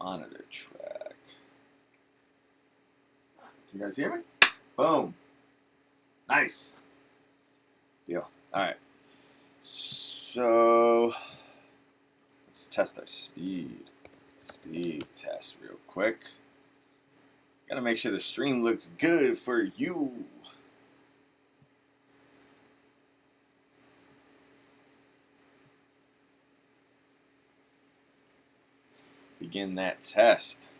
monitor track. You guys hear me? Boom. Nice. Deal. Alright. So let's test our speed. Speed test real quick. Gotta make sure the stream looks good for you. Begin that test.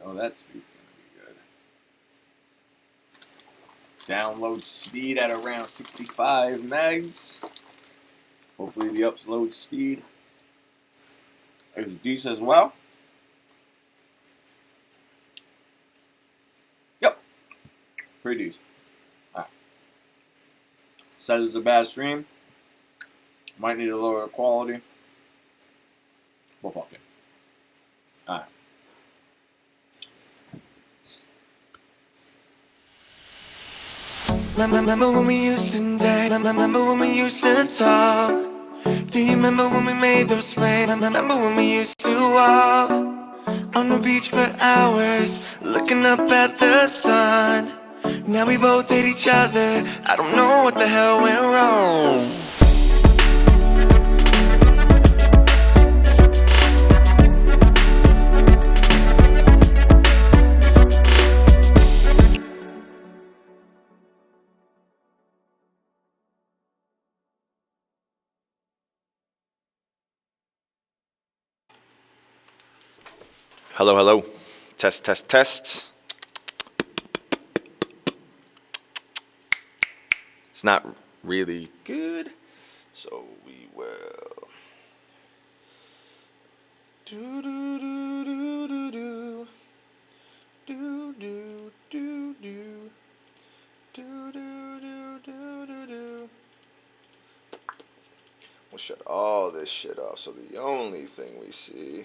Oh, that speed's gonna be good. Download speed at around 65 megs. Hopefully the upload speed is decent as well. Yep, pretty decent. All right. Says it's a bad stream. Might need to lower the quality. Well, fuck it. All right. Remember when we used to date? Remember when we used to talk? Do you remember when we made those plans? Remember when we used to walk on the beach for hours, looking up at the sun? Now we both hate each other. I don't know what the hell went wrong. Hello, hello. Test, test, test. It's not really good, so we will. Do do do do do do do do do do do do do do do. We'll shut all this shit off, so the only thing we see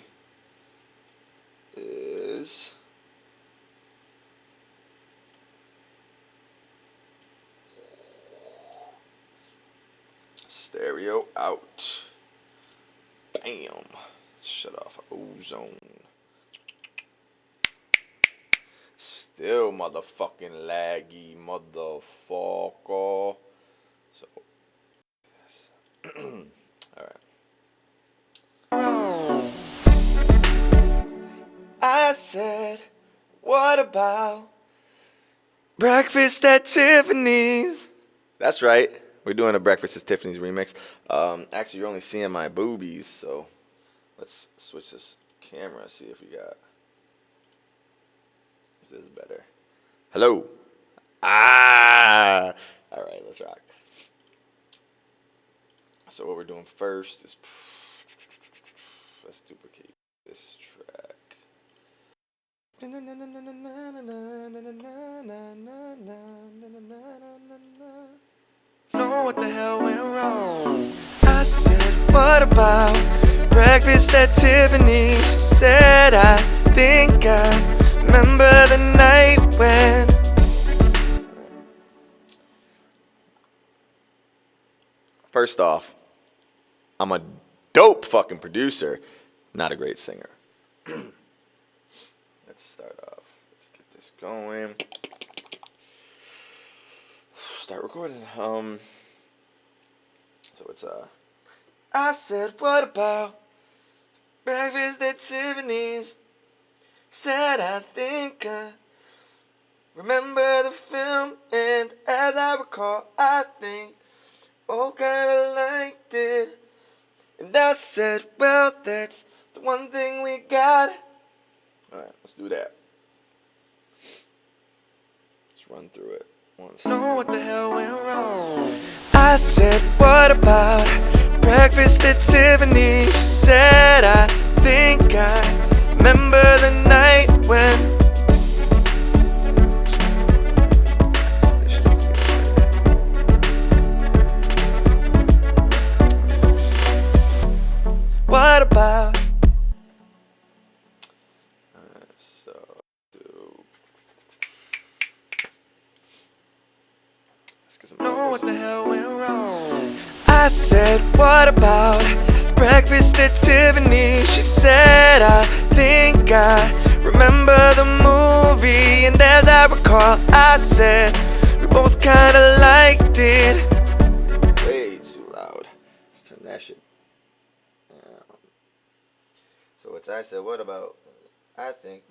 is stereo out. Bam. Shut off ozone. Still motherfucking laggy, motherfucker. So this. Alright. I said, what about breakfast at Tiffany's? That's right. We're doing a Breakfast at Tiffany's remix. Actually, you're only seeing my boobies, so let's switch this camera, see if we got. If this is better. Hello. Ah! Alright, let's rock. So, what we're doing first is. Let's duplicate this track. Know what the hell went wrong? I said, what about breakfast at Tiffanys? She said, I think I remember the night when. First off, I'm a dope fucking producer, not a great singer. Let's start off. Let's get this going. Start recording. So it's I said, what about breakfast at Tiffany's? Said, I think I remember the film, and as I recall, I think both kinda liked it. And I said, well, that's the one thing we got. Alright, let's do that. Let's run through it once. Know what the hell went wrong? I said, what about breakfast at Tiffany's? She said, I think I remember the night when. What about? So do know what the hell went wrong. I said, what about breakfast at Tiffanys? She said, I think I remember the movie. And as I recall, I said, we both kinda liked it. Way too loud. Let's turn that shit down. So what's I said, what about, I think,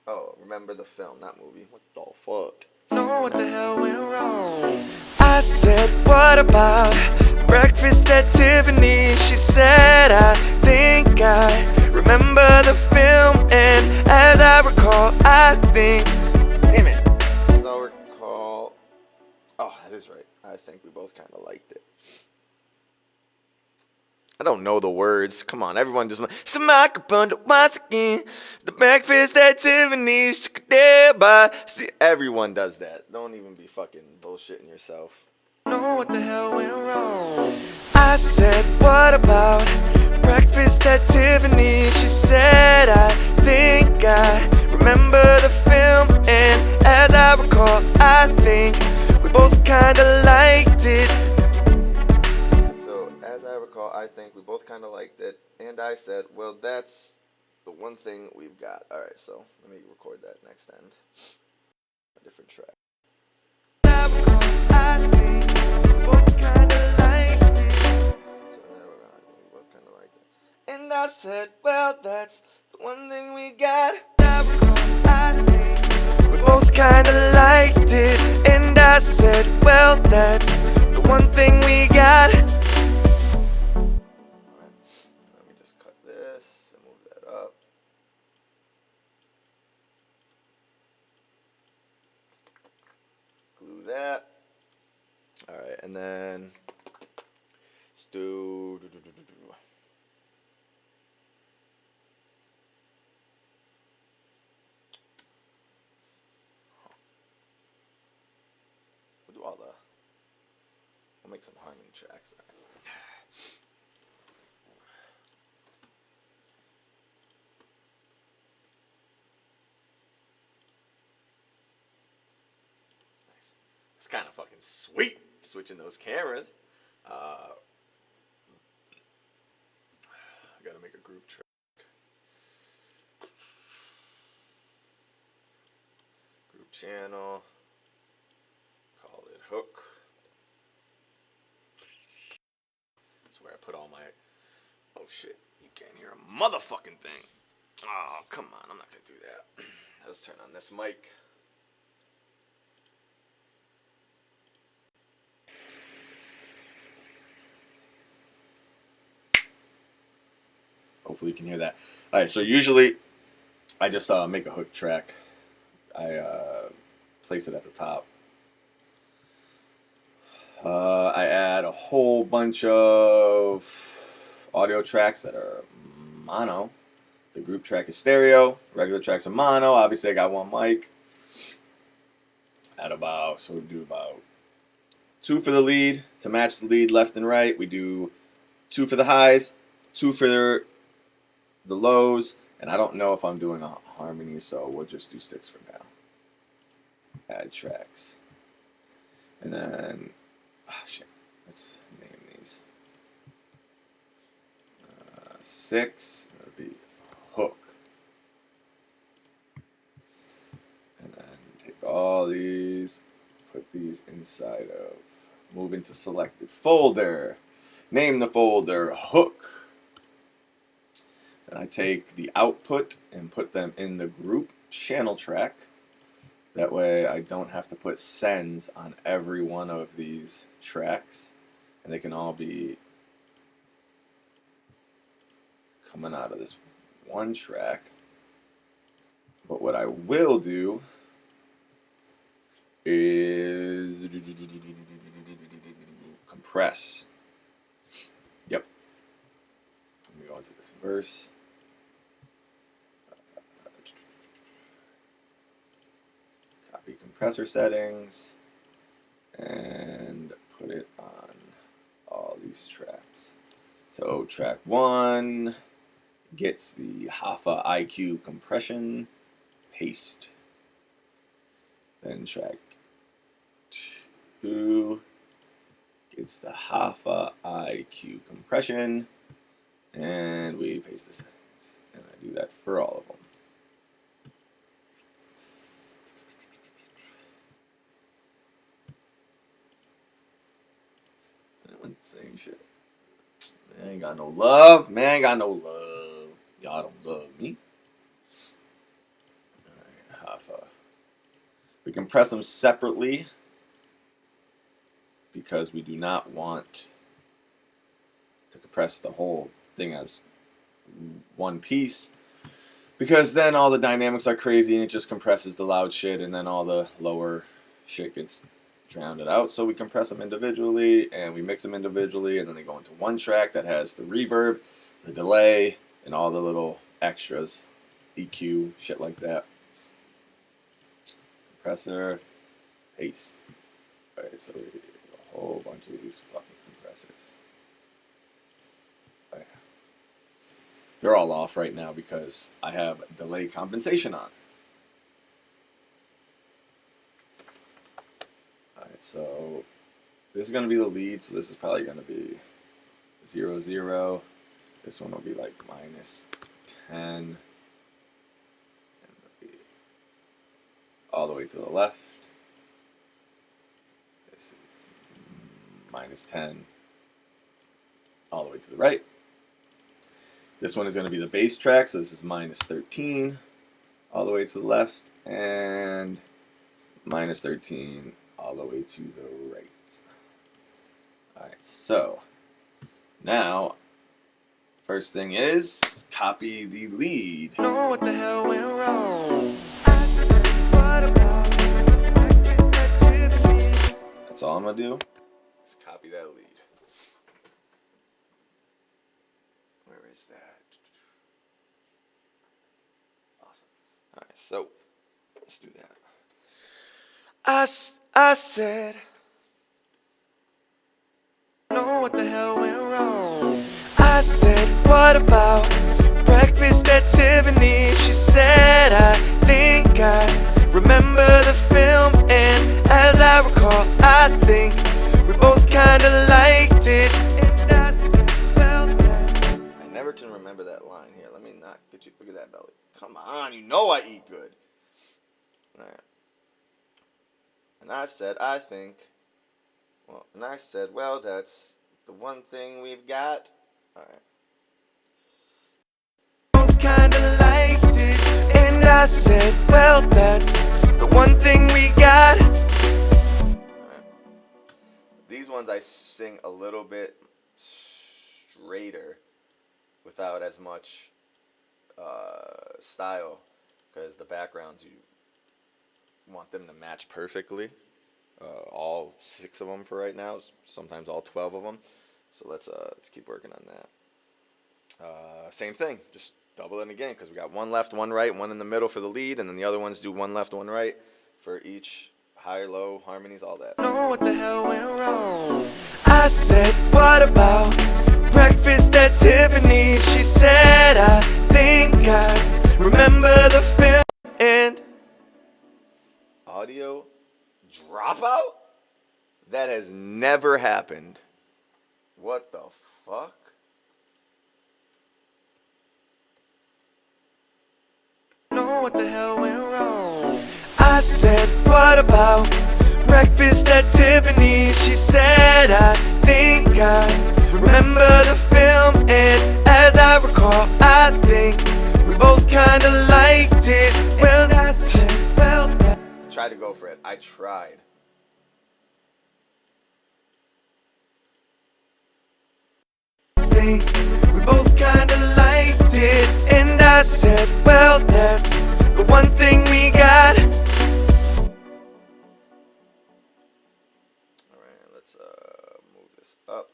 oh, remember the film, not movie. What the fuck? Know what the hell went wrong. I said, what about breakfast at Tiffanys? She said, I think I remember the film. And as I recall, I think, damn it, as I recall, oh, that is right. I think we both kind of liked it. I don't know the words. Come on, everyone just once again. The breakfast at Tiffanys. See, everyone does that. Don't even be fucking bullshitting yourself. Know what the hell went wrong. I said, what about breakfast at Tiffanys? She said, I think I remember the film. And as I recall, I think we both kinda liked it. As I recall, I think we both kind of liked it, and I said, well, that's the one thing we've got. Alright, so let me record that next end. A different track. I think we both kind of liked it. So we both kind of liked it. And I said, well, that's the one thing we got. I think we both kind of liked it. And I said, well, that's the one thing we got. Glue that. Alright, and then let's do. We'll do all the. We'll make some harmony tracks. All right. It's kind of fucking sweet switching those cameras. I gotta make a group track. Group channel. Call it hook. That's where I put all my. Oh shit! You can't hear a motherfucking thing. Oh come on! I'm not gonna do that. Let's turn on this mic. Hopefully you can hear that. All right, so usually I just make a hook track. I place it at the top. I add a whole bunch of audio tracks that are mono. The group track is stereo. Regular tracks are mono. Obviously, I got one mic. So we do about 2 for the lead to match the lead left and right. We do 2 for the highs, 2 for the lows, and I don't know if I'm doing a harmony, so we'll just do 6 for now. Add tracks. And then, oh shit, let's name these. 6, it'll be hook. And then take all these, put these inside of, move into selected folder. Name the folder hook. And I take the output and put them in the group channel track. That way I don't have to put sends on every one of these tracks. And they can all be coming out of this one track. But what I will do is compress. Yep. Let me go into this verse. Copy compressor settings and put it on all these tracks. So track 1 gets the Hoffa IQ compression, paste. Then track who gets the Haifa IQ compression, and we paste the settings. And I do that for all of them. Anyone saying shit? Man, ain't got no love. Man, ain't got no love. Y'all don't love me. Alright, Haifa. We compress them separately because we do not want to compress the whole thing as one piece, because then all the dynamics are crazy and it just compresses the loud shit, and then all the lower shit gets drowned out. So we compress them individually and we mix them individually, and then they go into one track that has the reverb, the delay, and all the little extras, EQ, shit like that. Compressor, paste. Alright, so we do a whole bunch of these fucking compressors. Alright. They're all off right now because I have delay compensation on. Alright, so this is going to be the lead, so this is probably going to be 0, 0. This one will be like minus 10. And it'll be all the way to the left. This is minus 10 all the way to the right. This one is going to be the bass track, so this is minus 13 all the way to the left, and minus 13 all the way to the right. Alright, so now first thing is copy the lead. Know what the hell went wrong? I said, what about breakfast at Tiffanys? That's all I'm going to do. Is copy that lead. Where is that? Awesome. Alright, so let's do that. I said, know what the hell went wrong? I said, what about breakfast at Tiffanys? She said, I think I remember the film, and as I recall, I think we both kinda liked it. And I said, well, I never can remember that line. Here, let me not get you. Look at that belly. Come on, you know I eat good. Alright. And I said, I think. Well, and I said, well, that's the one thing we've got. Alright. both kinda liked it. And I said, well, that's the one thing we got. Alright. These ones I sing a little bit straighter without as much style, because the backgrounds, you want them to match perfectly. All 6 of them for right now, sometimes all 12 of them. So let's keep working on that. Same thing, just double it again, because we got one left, one right, one in the middle for the lead, and then the other ones do one left, one right for each high, low, harmonies, all that. Know what the hell went wrong? I said, what about breakfast at Tiffanys? She said, I think I remember the film, and Audio dropout? That has never happened. What the fuck? know what the hell went wrong? I said, what about breakfast at Tiffanys? She said, I think I remember the film, and as I recall, I think we both kinda liked it. Well, I said, well, I tried to go for it. I tried. we both kinda liked it. And I said, well, that's the one thing we got. Alright, let's move this up.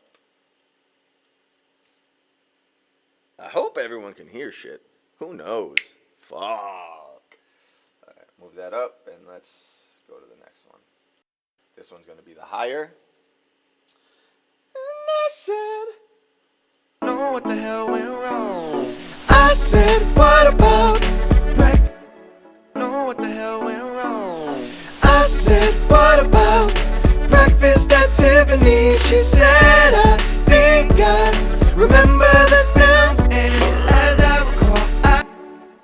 I hope everyone can hear shit. Who knows? Fuck. Alright, move that up, and let's go to the next one. This one's gonna be the higher. And I said, know what the hell went wrong? I said, what about breakfast? Know what the hell went wrong? I said, what about breakfast She said, I think I remember the film, and as I recall, I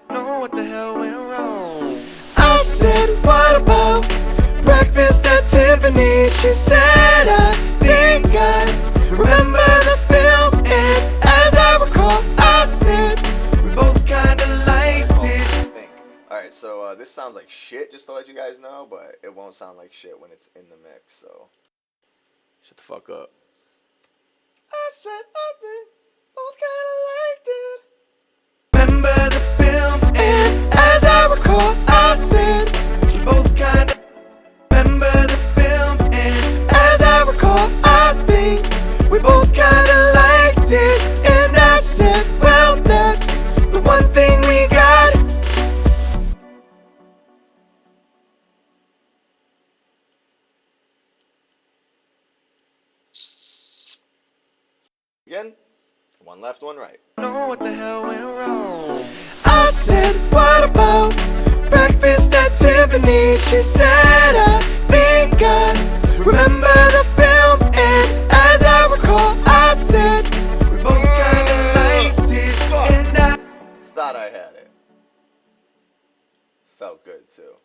don't know what the hell went wrong. I said, what about breakfast at Tiffany's? She said, I think I remember the film, and as I recall, I said, we both kinda liked it. Alright, so this sounds like shit, just to let you guys know, but it won't sound like shit when it's in the mix, so shut the fuck up. I said I think both kinda liked it. Remember the film, and as I recall, I said we both kinda remember the film, and as I recall, I think we both kinda liked it. And I said, well, that's the one thing we got. Again, one left, one right. Know what the hell went wrong. I said, what about breakfast at Tiffanys? She said, I think I remember the film, and as I recall, I said we both kinda liked it, and I thought I had it. Felt good too.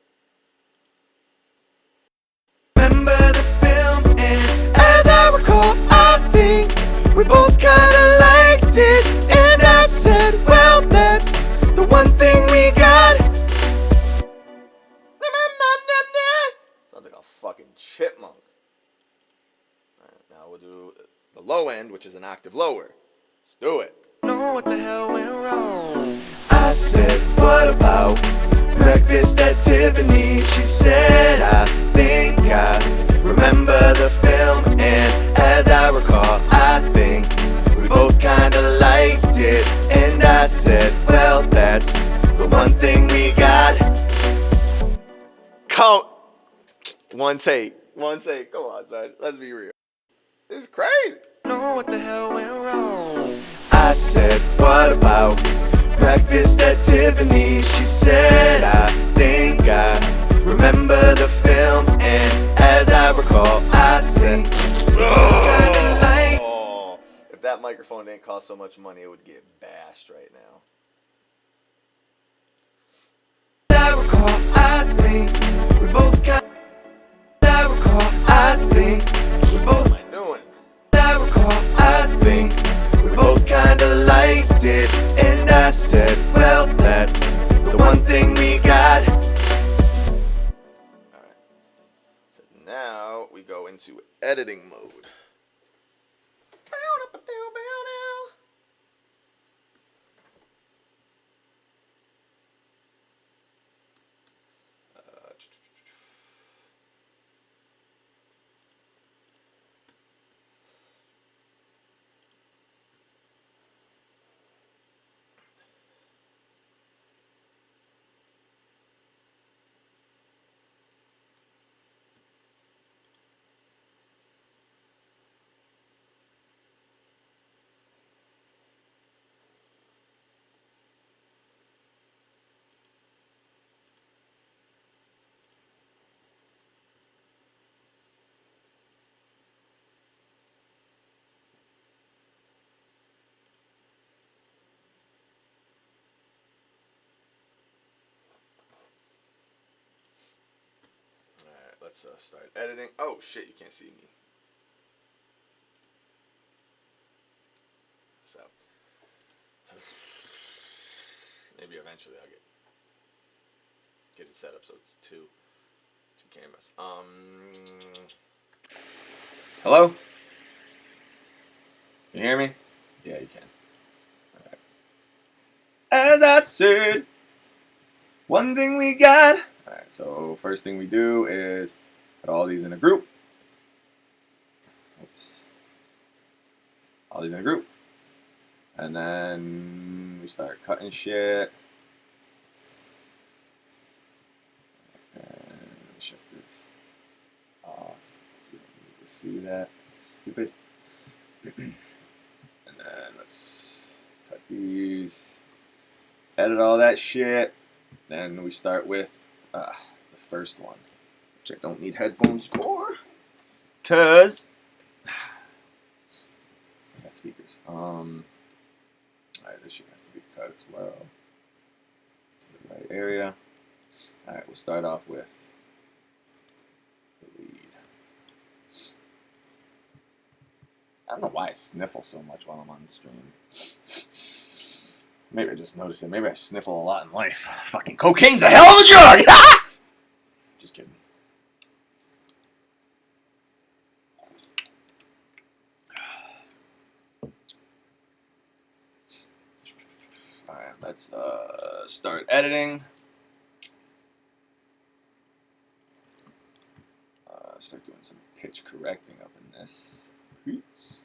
Remember the film, and as I recall, I think we both kinda liked it, and I said, well, that's the one thing we got. Sounds like a fucking chipmunk. Alright, now we'll do the low end, which is an octave lower. Let's do it. Know what the hell went wrong. I said, what about breakfast at Tiffany's? She said, I think I remember the film, and as I recall, I think we both kinda liked it, and I said, well, that's the one thing we got. Count. One take, come on, son, let's be real. It's crazy. Know what the hell went wrong. I said, what about breakfast at Tiffanys? She said, I think I remember the film, and as I recall, I said, kinda like. Oh, if that microphone didn't cost so much money, it would get bashed right now. I recall, I think we both got. I recall, I think we both. What am I doing? I recall, I think we both kinda liked it, and I said, well, that's the one thing we got. Alright, so now we go into editing mode. Let's start editing. Oh shit, you can't see me. So maybe eventually I'll get it set up so it's two cameras. Hello? Can you hear me? Yeah, you can. Alright. As I said, one thing we got. Alright, so first thing we do is put all these in a group. Oops. All these in a group. And then we start cutting shit. And shut this off. We don't need to see that. Stupid. And then let's cut these. Edit all that shit. Then we start with the first one, which I don't need headphones for, because speakers. Alright, this shit has to be cut as well. To the right area. Alright, we'll start off with the lead. I don't know why I sniffle so much while I'm on the stream. Maybe I just noticed it. Maybe I sniffle a lot in life. Fucking cocaine's a hell of a drug! Just kidding. Alright, let's start editing. Start doing some pitch correcting up in this. Oops.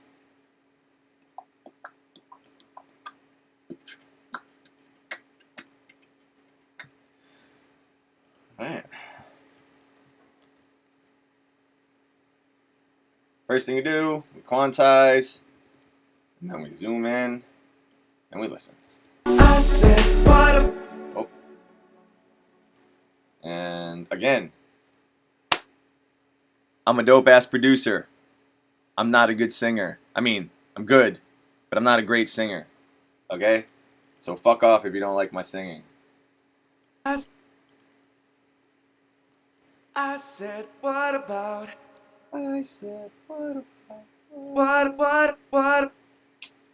Alright. First thing you do, we quantize, and then we zoom in, and we listen. I said, what Oh. And again, I'm a dope-ass producer. I'm not a good singer. I mean, I'm good, but I'm not a great singer. Okay? So fuck off if you don't like my singing. I said, what about? I said, what about? What?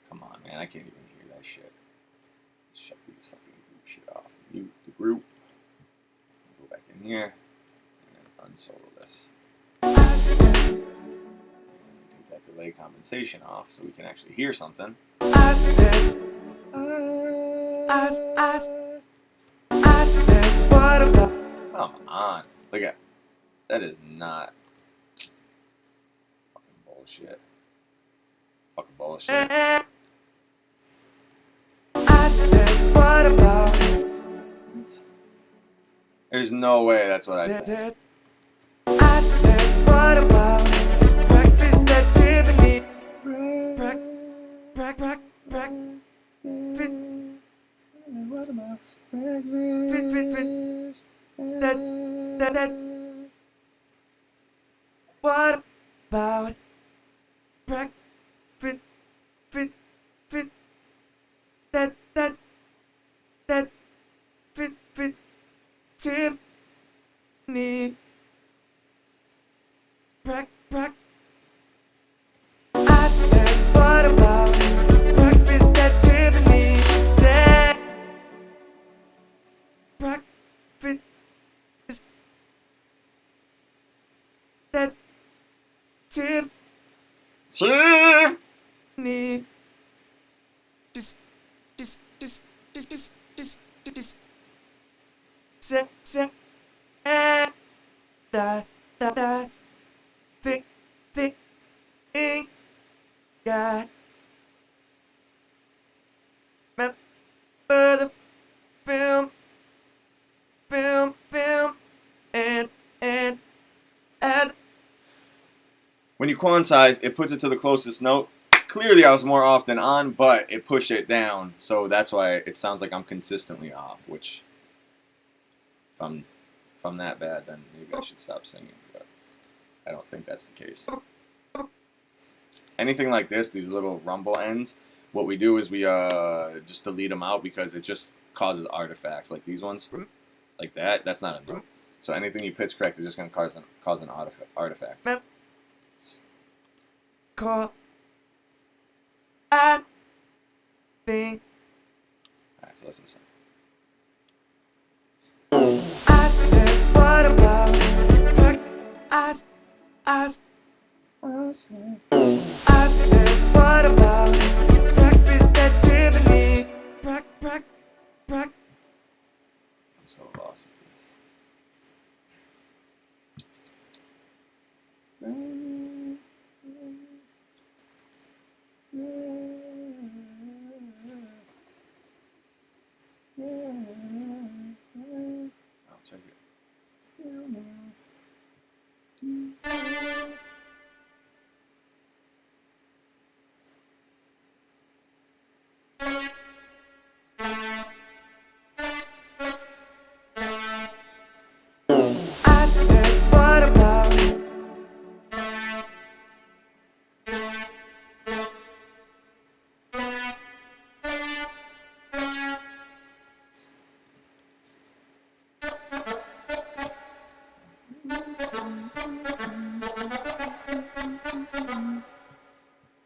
Come on, man. I can't even hear that shit. Let's shut these fucking group shit off. Mute the group. Go back in here. And unsolo this. And take that delay compensation off so we can actually hear something. I said, I said, what about? Come on. Look at that. Is not fucking bullshit. Fucking bullshit. I said, what about? There's no way that's what I said. I said, what about? Breakfast at Tiffanys. What about breakfast? What about breakfast? Tiffany. I said, what about breakfast at Tiffanys? She said, breakfast at Tiffany. Just say, think, God. Remember the film, and as When you quantize, it puts it to the closest note. Clearly, I was more off than on, but it pushed it down, so that's why it sounds like I'm consistently off. Which, if I'm that bad, then maybe I should stop singing. But I don't think that's the case. Anything like this, these little rumble ends, what we do is we just delete them out because it just causes artifacts like these ones, like that. That's not enough. So anything you pitch correct is just going to cause an artifact. Call. I think. Alright, so let's listen. I said, what about? I said, what about breakfast at Tiffanys? I'm so lost with this. I'll check it.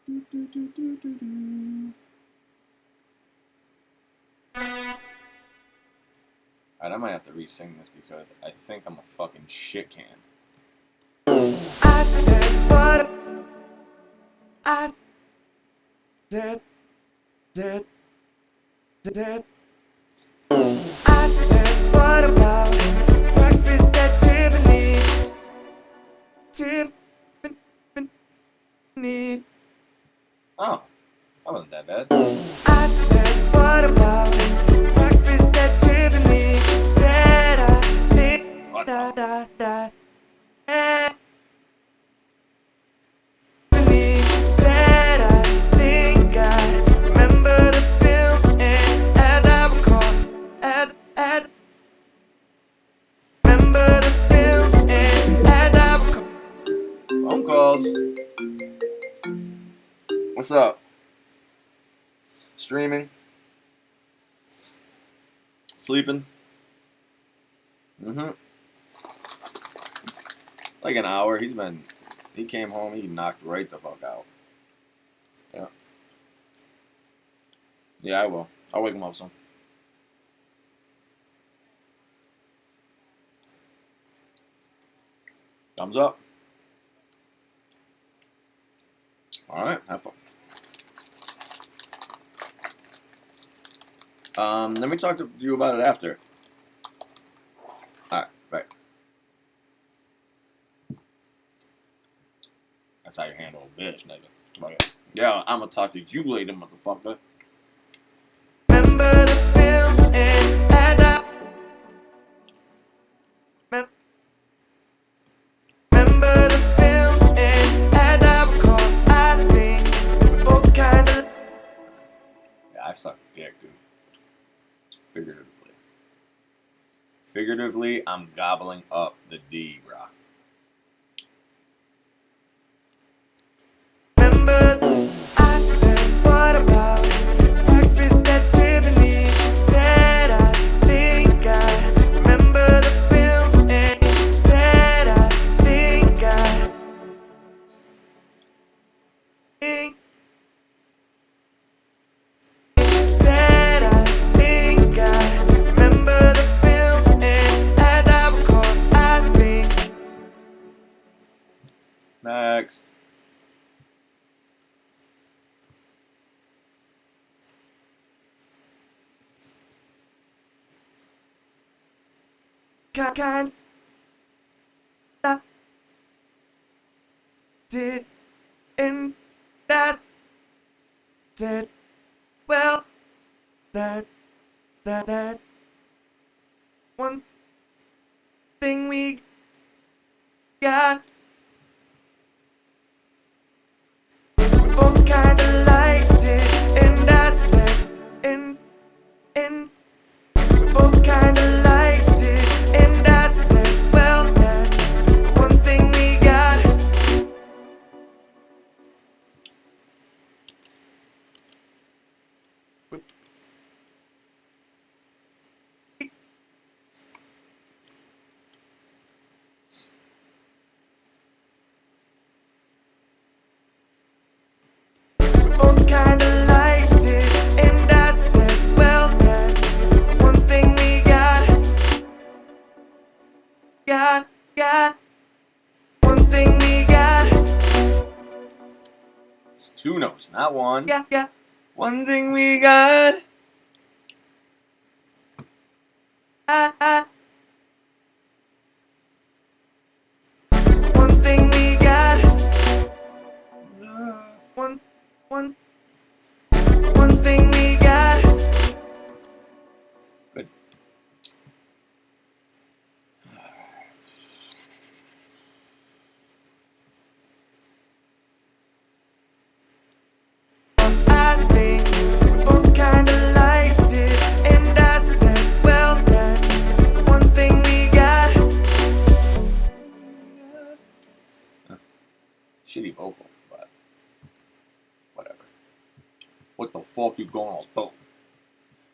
Alright, I might have to re-sing this because I think I'm a fucking shit can. I said, what? I said, that. I said, what about breakfast at Tiffany's? Tiffany. Oh, that wasn't that bad. I said, what about breakfast at Tiffany's? She said, I think Tiffany. She said, I think I remember the film, and as I recall, as remember the film, and as I recall. Phone calls. What's up? Streaming? Sleeping? Like an hour. He came home, he knocked right the fuck out. Yeah. Yeah, I will. I'll wake him up soon. Thumbs up. Alright, have fun. Let me talk to you about it after. Alright, right. That's how you handle a bitch, nigga. Right. Yeah, I'm gonna talk to you later, motherfucker. Remember the film, and as I remember the film, and as I recall, I think we both kinda. Yeah, I suck dick, dude. Figuratively. Figuratively, I'm gobbling up the D, brah. Remember, I said, what about breakfast at Tiffany's? She said, I think I remember the film, and she said, I think I think. She said, I think I remember the film, and as I recall, I think. Next. Kind did, and I said, well, that one thing we got, both kinda liked it, and I said, and both kinda liked it, and I said, well, that's one thing we got. Both kinda liked it, and I said, well, that's one thing we got. One thing we got. It's two notes, not one. Yeah. One thing we got. One thing we got. One thing we got. Good. I think we both kinda liked it, and I said, well, that's one thing we got. Shitty vocal, but whatever. What the fuck you gonna do?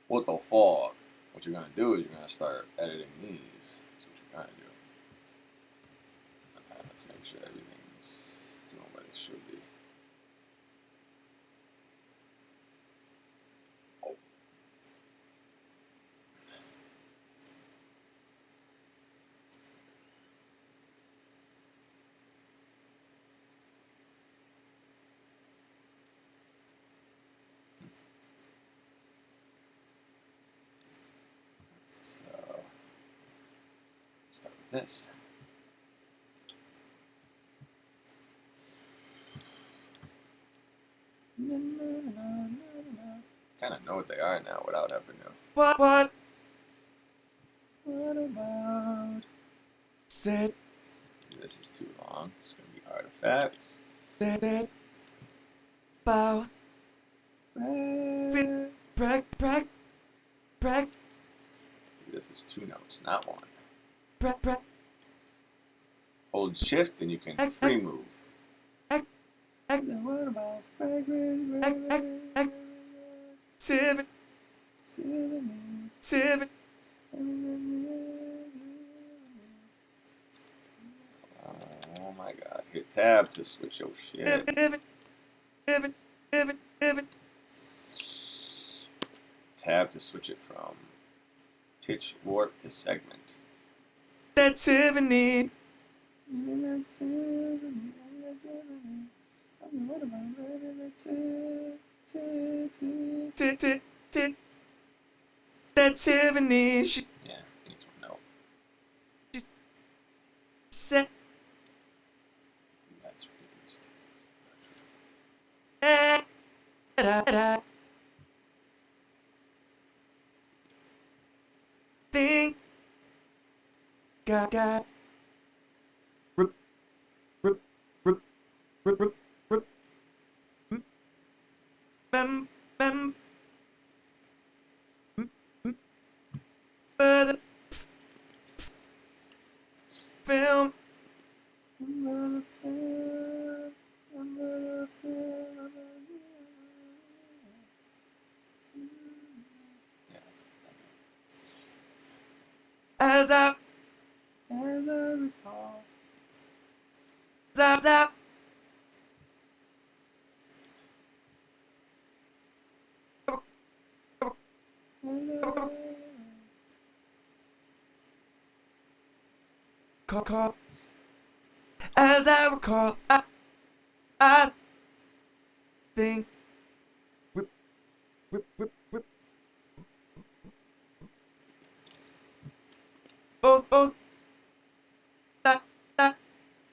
What the fuck? What you're gonna do is you're gonna start editing these. That's what you're gonna do. Let's make sure everything's doing what it should be. this. Kind of know what they are now without having to. What about? Said This is too long. It's gonna be artifacts. that bow brag This is 2 notes, not 1. brag Hold shift and you can free move. What about Tiffany Oh my god. Hit tab to switch your shit. Tab to switch it from pitch, warp to segment. that Tiffany that Tiffany she Yeah, needs one note. said That's ridiculous. I think got remember the film as I recall. zap call as I recall I think whip both that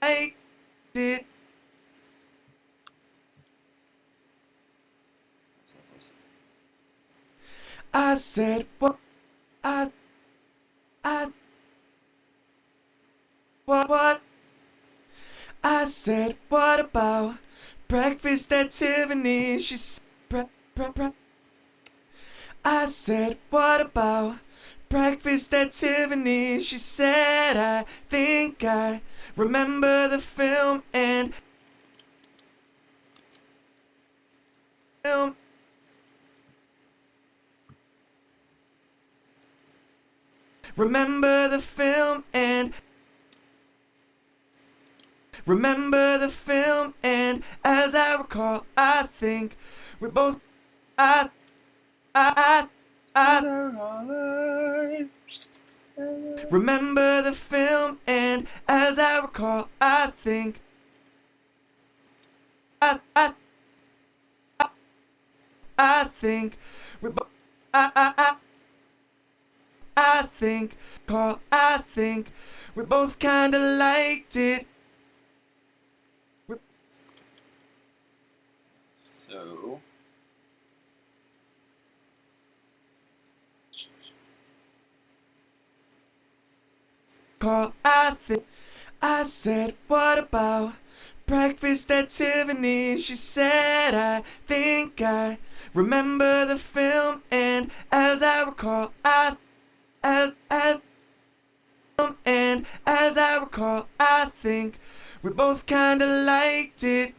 I did I said what I what I said what about breakfast at Tiffanys? She's I said what about breakfast at Tiffanys? She said I think I remember the film and film remember the film and remember the film and as I recall I think we both I remember the film and as I recall I think I think we both I think I think we both kinda liked it. So I think I said what about breakfast at Tiffanys? She said I think I remember the film and as I recall I and as I recall I think we both kinda liked it.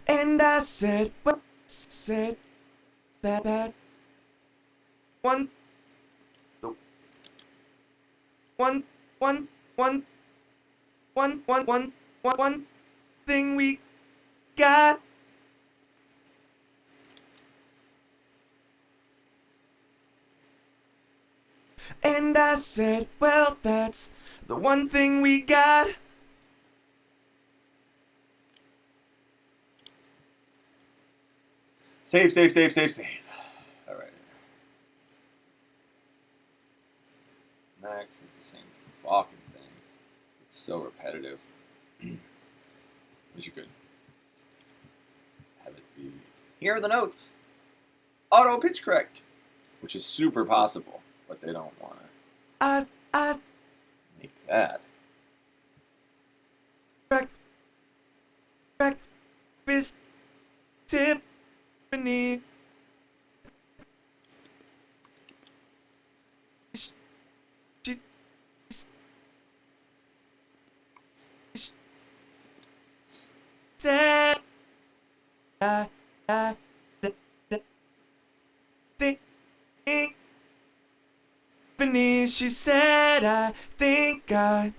And I said, well, said that one thing we got. And I said, well, that's the one thing we got. Save, save, save, save, save. All right. Next is the same fucking thing. It's so repetitive. Wish you could have it be. Here are the notes. Auto pitch correct, which is super possible, but they don't want to make that. Breakfast Tiffany. Said I think Tiffany, she said I think I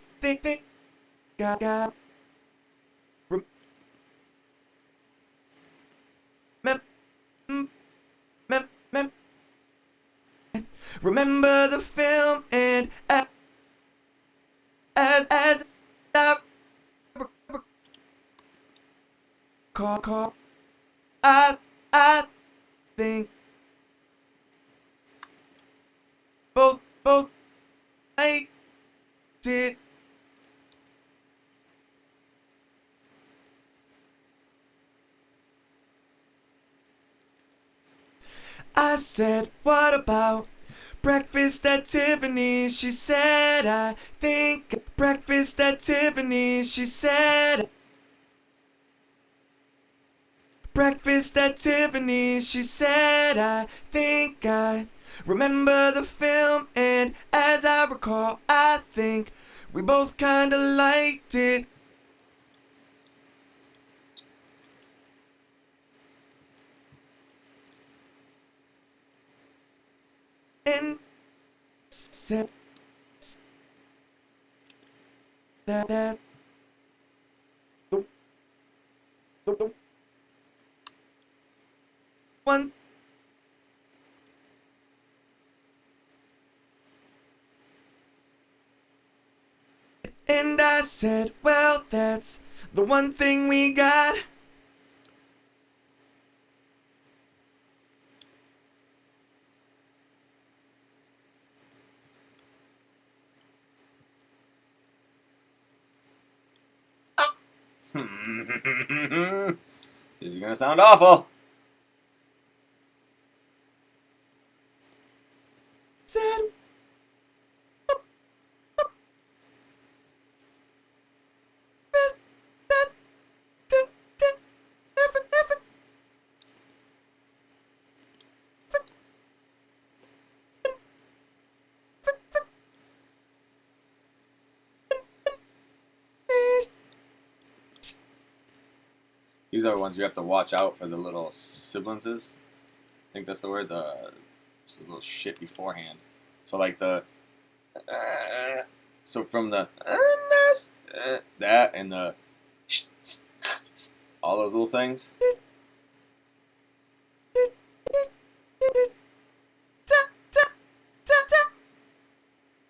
remember the film and as I call I think both I did. I said, what about breakfast at Tiffany's? She said, I think breakfast at Tiffany's. She said, breakfast at Tiffany's. She said, I think I remember the film, and as I recall, I think we both kinda liked it. And said that the one and I said, well, that's the one thing we got. This is gonna sound awful. Said These are the ones you have to watch out for the little sibilants. I think that's the word. Just a little shit beforehand. So like so from the that and the all those little things.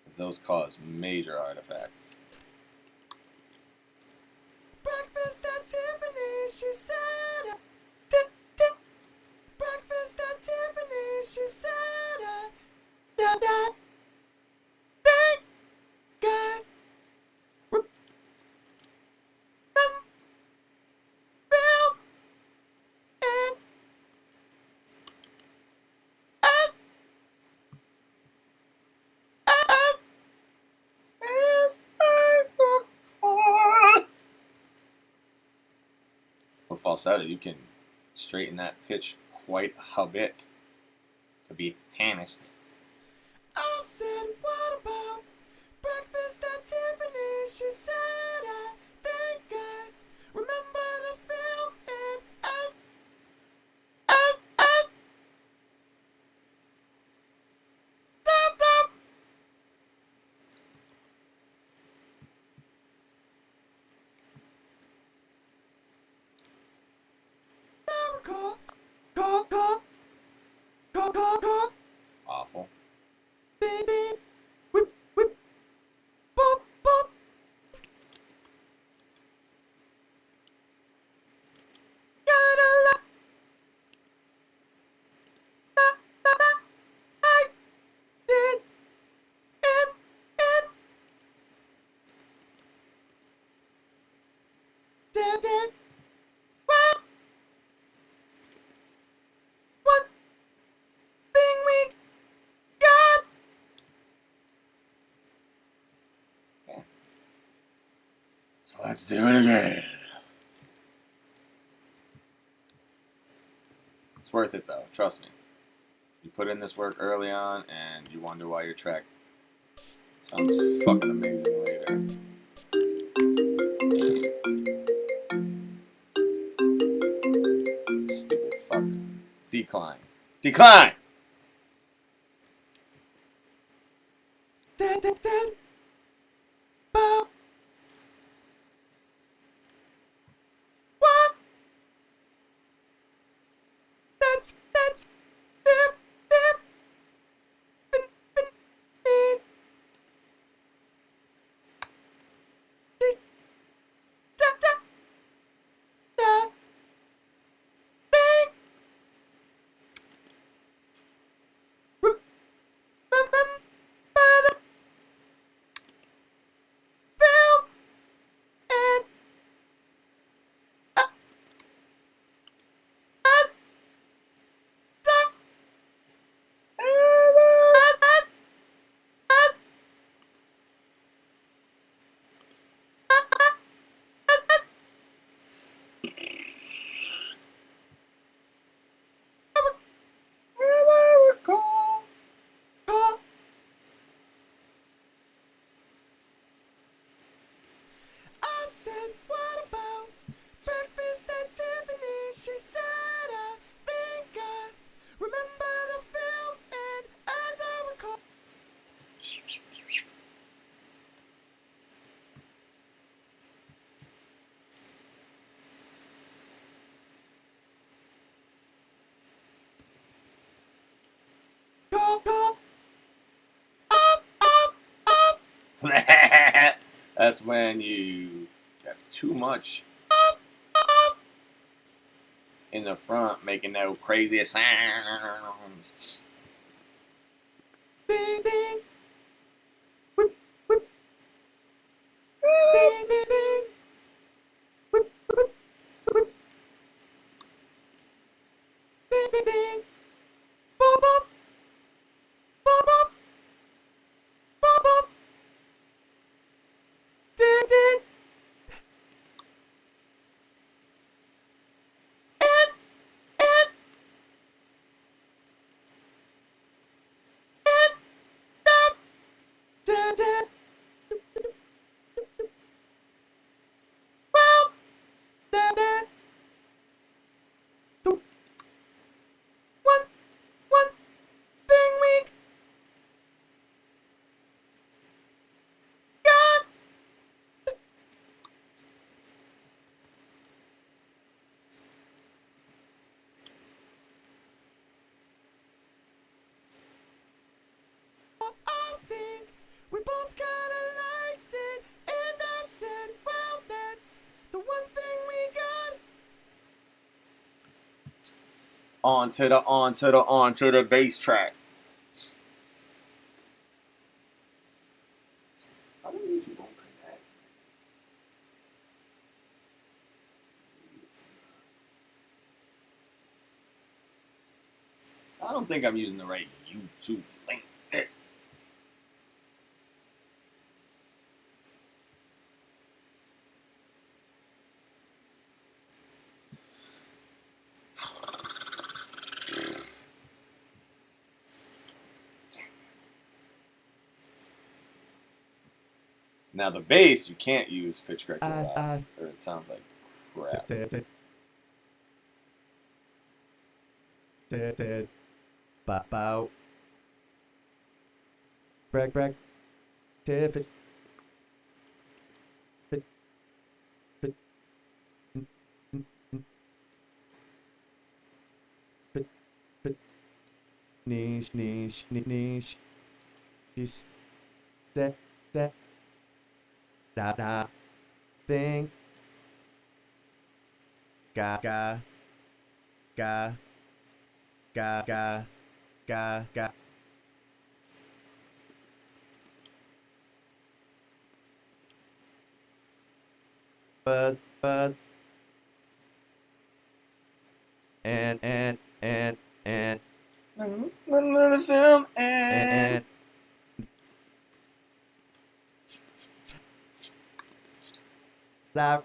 Because those cause major artifacts. breakfast at Tiffany's, she said. Breakfast at Tiffany's, she said. Thank God. With falsetto, you can straighten that pitch quite a bit to be honest. I said, what about breakfast at Tiffany's? She said, I think I remember the film and as stop. I recall, call. Awful. So let's do it again. It's worth it though, trust me. You put in this work early on and you wonder why your track sounds fucking amazing later. Stupid fuck. Decline. Decline! Dun, dun, dun. Bow. What? That's dip, dip. Bin, bin, bin. Just tap, tap. Da. Bing. Remember the film and as I recall. I said, what about breakfast at Tiffany's? She said, I think I remember the film, and as I recall. Call, up, up, up, That's when you have too much up, in the front making those crazy sounds. ding, ding, whip, whip, ding, ding, ding, whip, whip, whip, ding, ding, ding, bop, bop, bop, bop, bop, bop, ding, ding, and, that, da, da. Well, da, da. The one thing we got. I think we both kinda liked it, and I said, well, that's the one thing we got. Onto the bass track. How do YouTube won't connect? I don't think I'm using the right YouTube link. Now the bass you can't use pitch corrector loud, or it sounds like crap. Bow. Break. Tiff. Niche. Just that. Da. Thing. Ga. But. And. Remember the film and I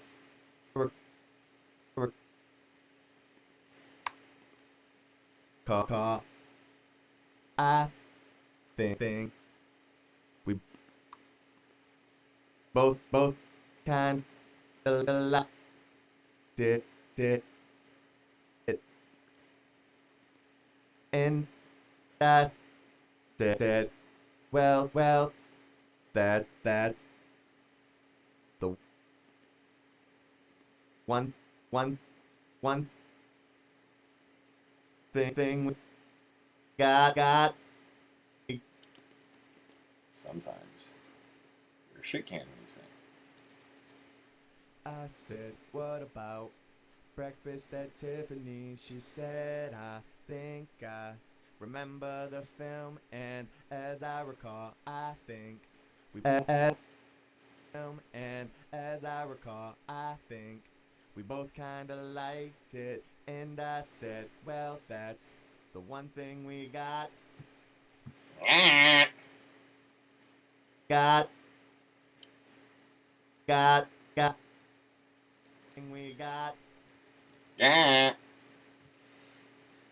recall, I think we both kind of like did it, and I said, well, that the one one one thing we got. Sometimes you're a shit can when you sing. I said, what about breakfast at Tiffany's? She said, I think I remember the film, and as I recall, I think we at film, and as I recall, I think we both kinda liked it, and I said, well, that's the one thing we got. Got, got, thing we got. Yeah.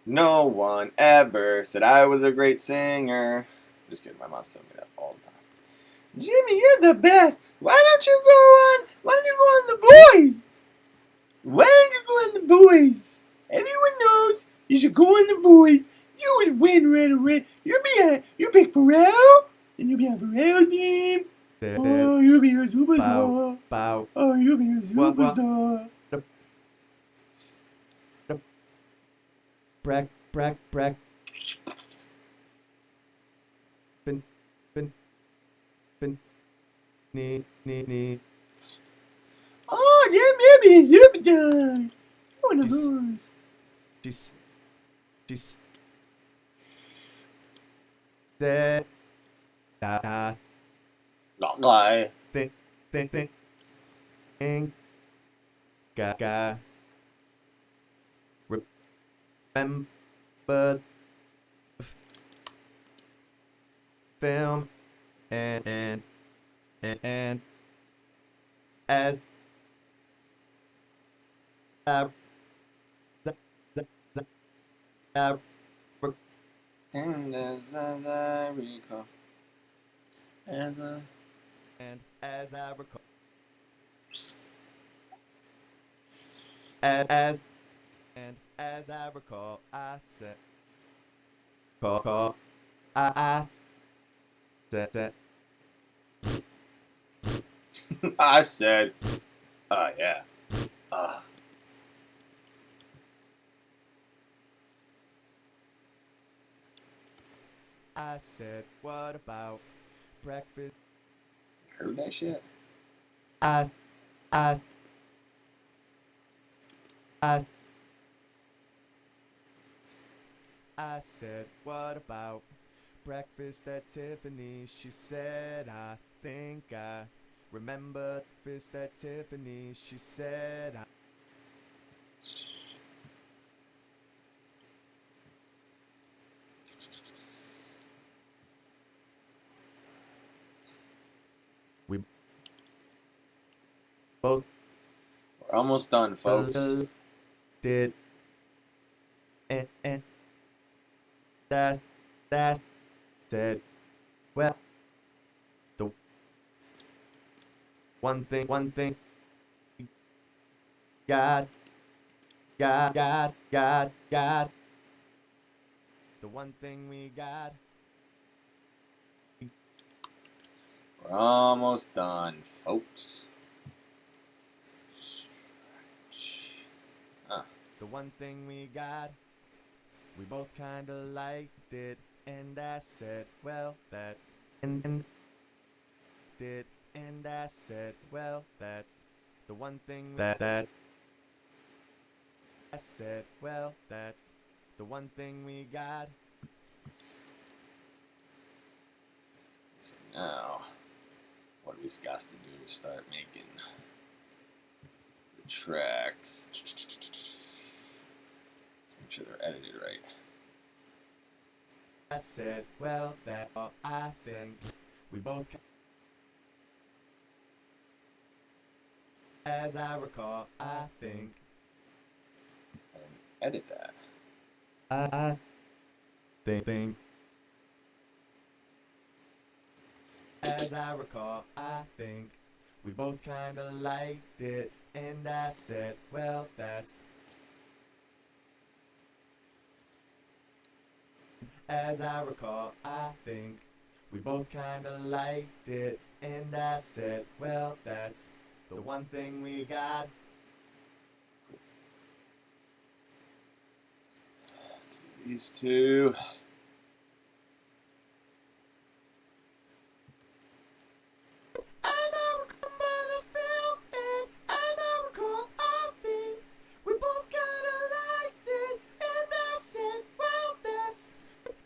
No one ever said I was a great singer. Just kidding, my mom's telling me that all the time. Jimmy, you're the best. Why don't you go on The Voice? Why don't you go on The Voice? Everyone knows you should go on The Voice. You would win right away. You pick Pharrell, and you'll be on Pharrell's team. Oh, you'll be a superstar. Bow. Oh, you'll be a superstar. Break. Bin. Knee. Oh, yeah, maybe a superstar. One of those. She's said, Not lie. think, remember film, and as I And as I recall, as I recall, as I recall, I said, call, I said, I said, yeah. I said, what about breakfast? Heard that shit? I said, what about breakfast at Tiffany's? She said, I think I remember breakfast at Tiffany's. She said, we both We're almost done, folks. did, and that's said, well, the one thing God, the one thing we got. We're almost done, folks. Stretch. The one thing we got, we both kinda liked it, and I said, well, that's and did, and I said, well, that's the one thing that I said, well, that's the one thing we got. So now, what we got to do is start making the tracks. Let's make sure they're edited right. I said, well, that I think we both As I recall, I think. Edit that. I think. As I recall, I think we both kinda liked it, and I said, well, that's. As I recall, I think we both kinda liked it, and I said, well, that's the one thing we got. Let's do these two. As I remember the film, and as I recall, I think we both kinda liked it, and I said, well, that's.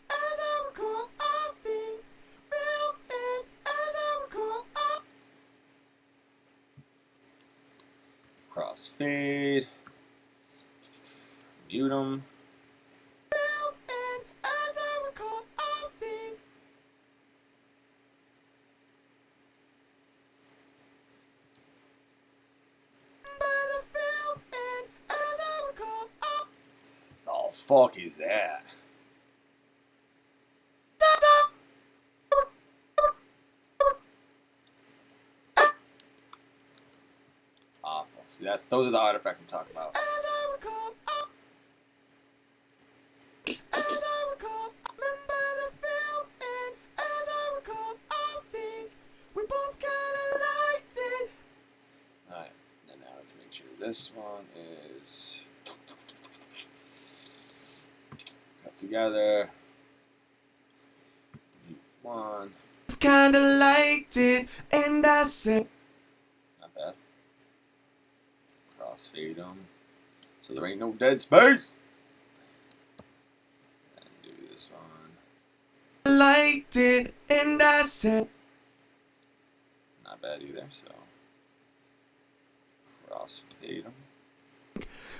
As I recall, I think, film, and as I recall, I. Crossfade. Mute them. Film, and as I recall, I think. By the film, and as I recall, I. Oh, fuck is that? Ah, fuck. See, those are the artifacts I'm talking about. As I recall, I. As I recall, I remember the film, and as I recall, I think we both kinda liked it. Alright, and now let's make sure this one is cut together. Mute one. Kinda liked it, and I said. Not bad. Crossfade them. So there ain't no dead space. And do this one. Liked it, and I said. Not bad either, so. Crossfade them.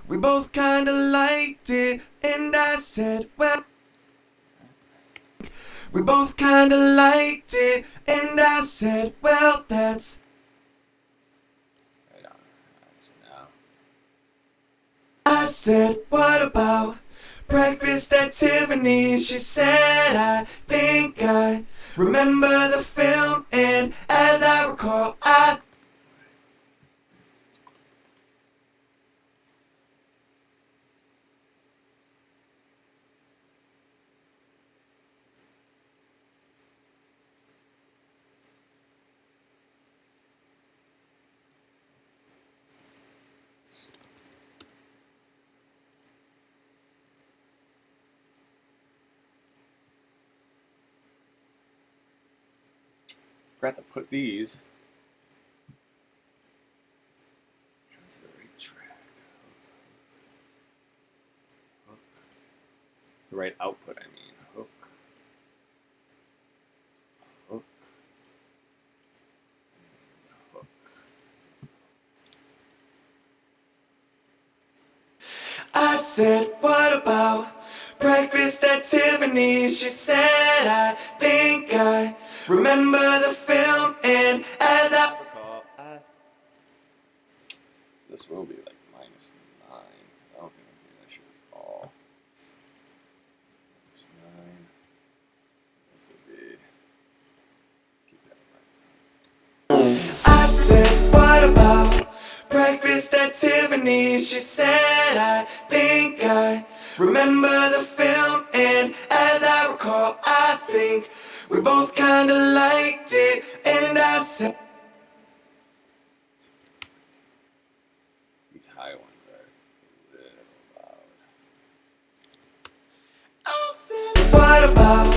We both kinda liked it, and I said, well. We both kinda liked it, and I said, well, that's. Right on. Alright, so now. I said, what about breakfast at Tiffany's? She said, I think I remember the film, and as I recall, I. Forgot to put these onto the right track. Hook. The right output, I mean. Hook. Hook. And hook. I said, what about breakfast at Tiffany's? She said, I think I remember the film, and as I recall, I. This will be like -9. I don't think I'm doing that shit at all. -9. This will be. Keep that at -10. I said, what about breakfast at Tiffany's? She said, I think I remember the film, and as I recall, I think we both kinda liked it, and I said. These high ones are a little loud. I said, what about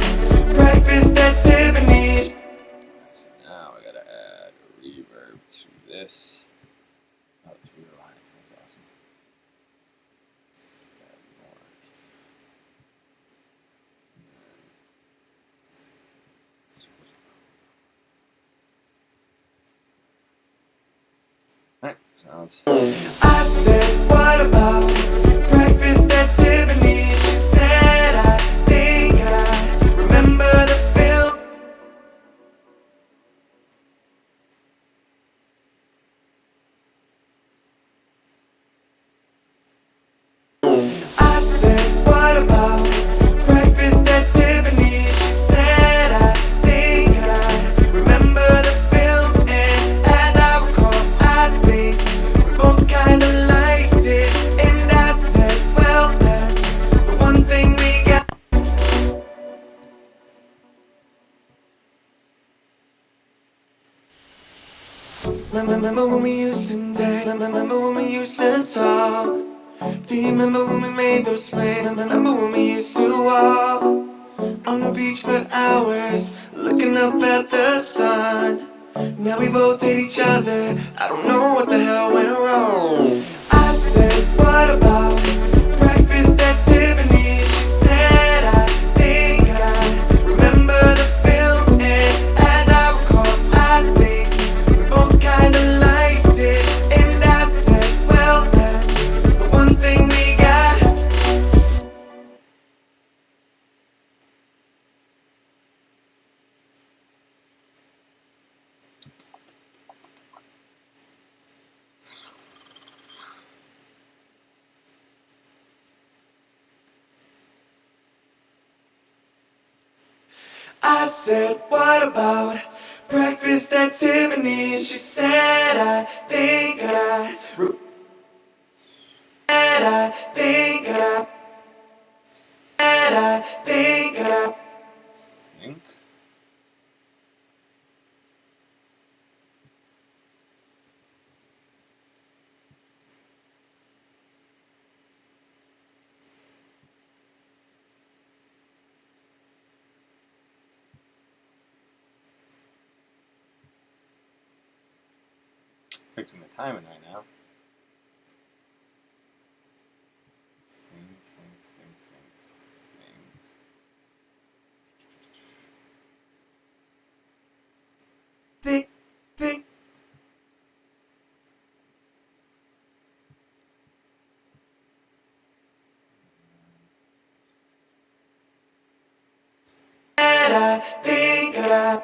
breakfast at Tiffany's? Alright, so now I gotta add a reverb to this. Oh, there's reverb behind it. That's awesome. Let's add more. Alright, sounds. I said, what about breakfast at Tiffany's? She said, I think I remember the film. Remember when we used to dance? Remember when we used to talk? Do you remember when we made those plans? Remember when we used to walk on the beach for hours, looking up at the sun? Now we both hate each other. I don't know what the hell went wrong. I said, what about breakfast at Tiffany's? She said, I think I remember the film, and as I recall, I think we both kinda liked it. And I said, well, that's the one thing we got. I said, what about breakfast at Tiffany's? She said, I think I think I think Think. Fixing the timing right now. think think I think I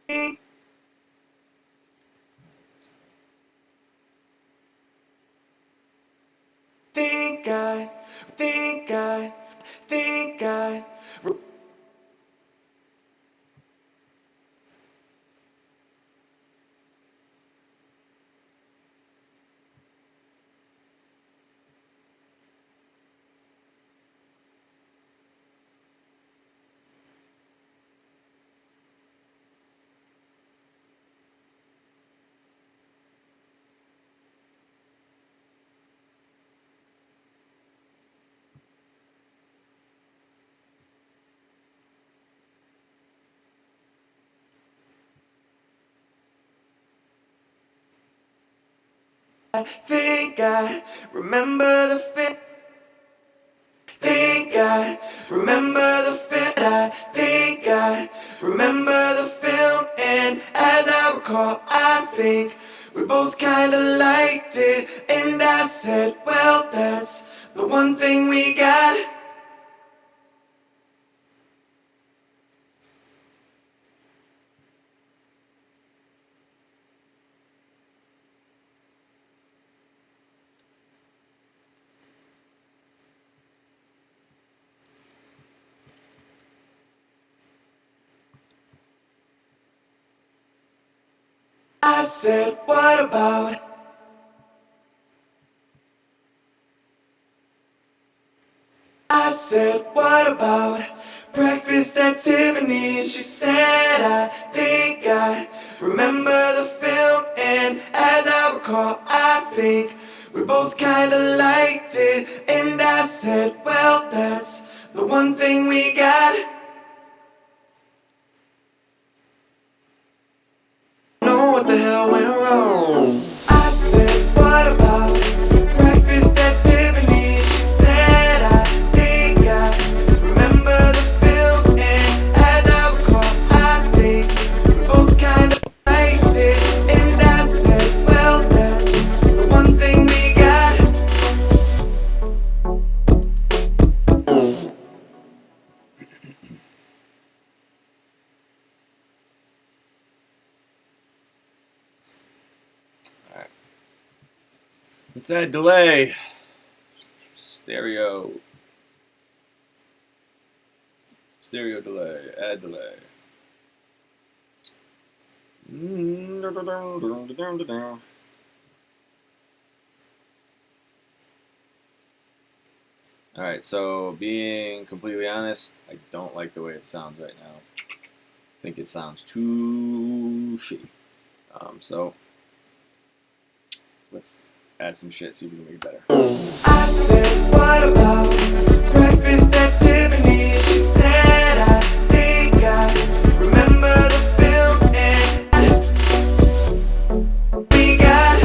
think think I think I think I think I remember the film. Think I remember the film. I think I remember the film, and as I recall, I think we both kinda liked it. And I said, well, that's the one thing we got. I said, what about? I said, what about breakfast at Tiffany's? She said, I think I remember the film, and as I recall, I think we both kinda liked it. And I said, well, that's the one thing we got. Know what the hell went wrong. I said, what about breakfast at Tiffany's? She said, I think I remember the film, and as I recall, I think we both kinda liked it. And I said, well, that's the one thing we got. Alright. Let's add delay. Stereo. Stereo delay. Add delay. Alright, so being completely honest, I don't like the way it sounds right now. I think it sounds too shitty. So let's add some shit, see if we can make it better. I said, what about breakfast at Tiffany's? She said, I think I remember the film and we got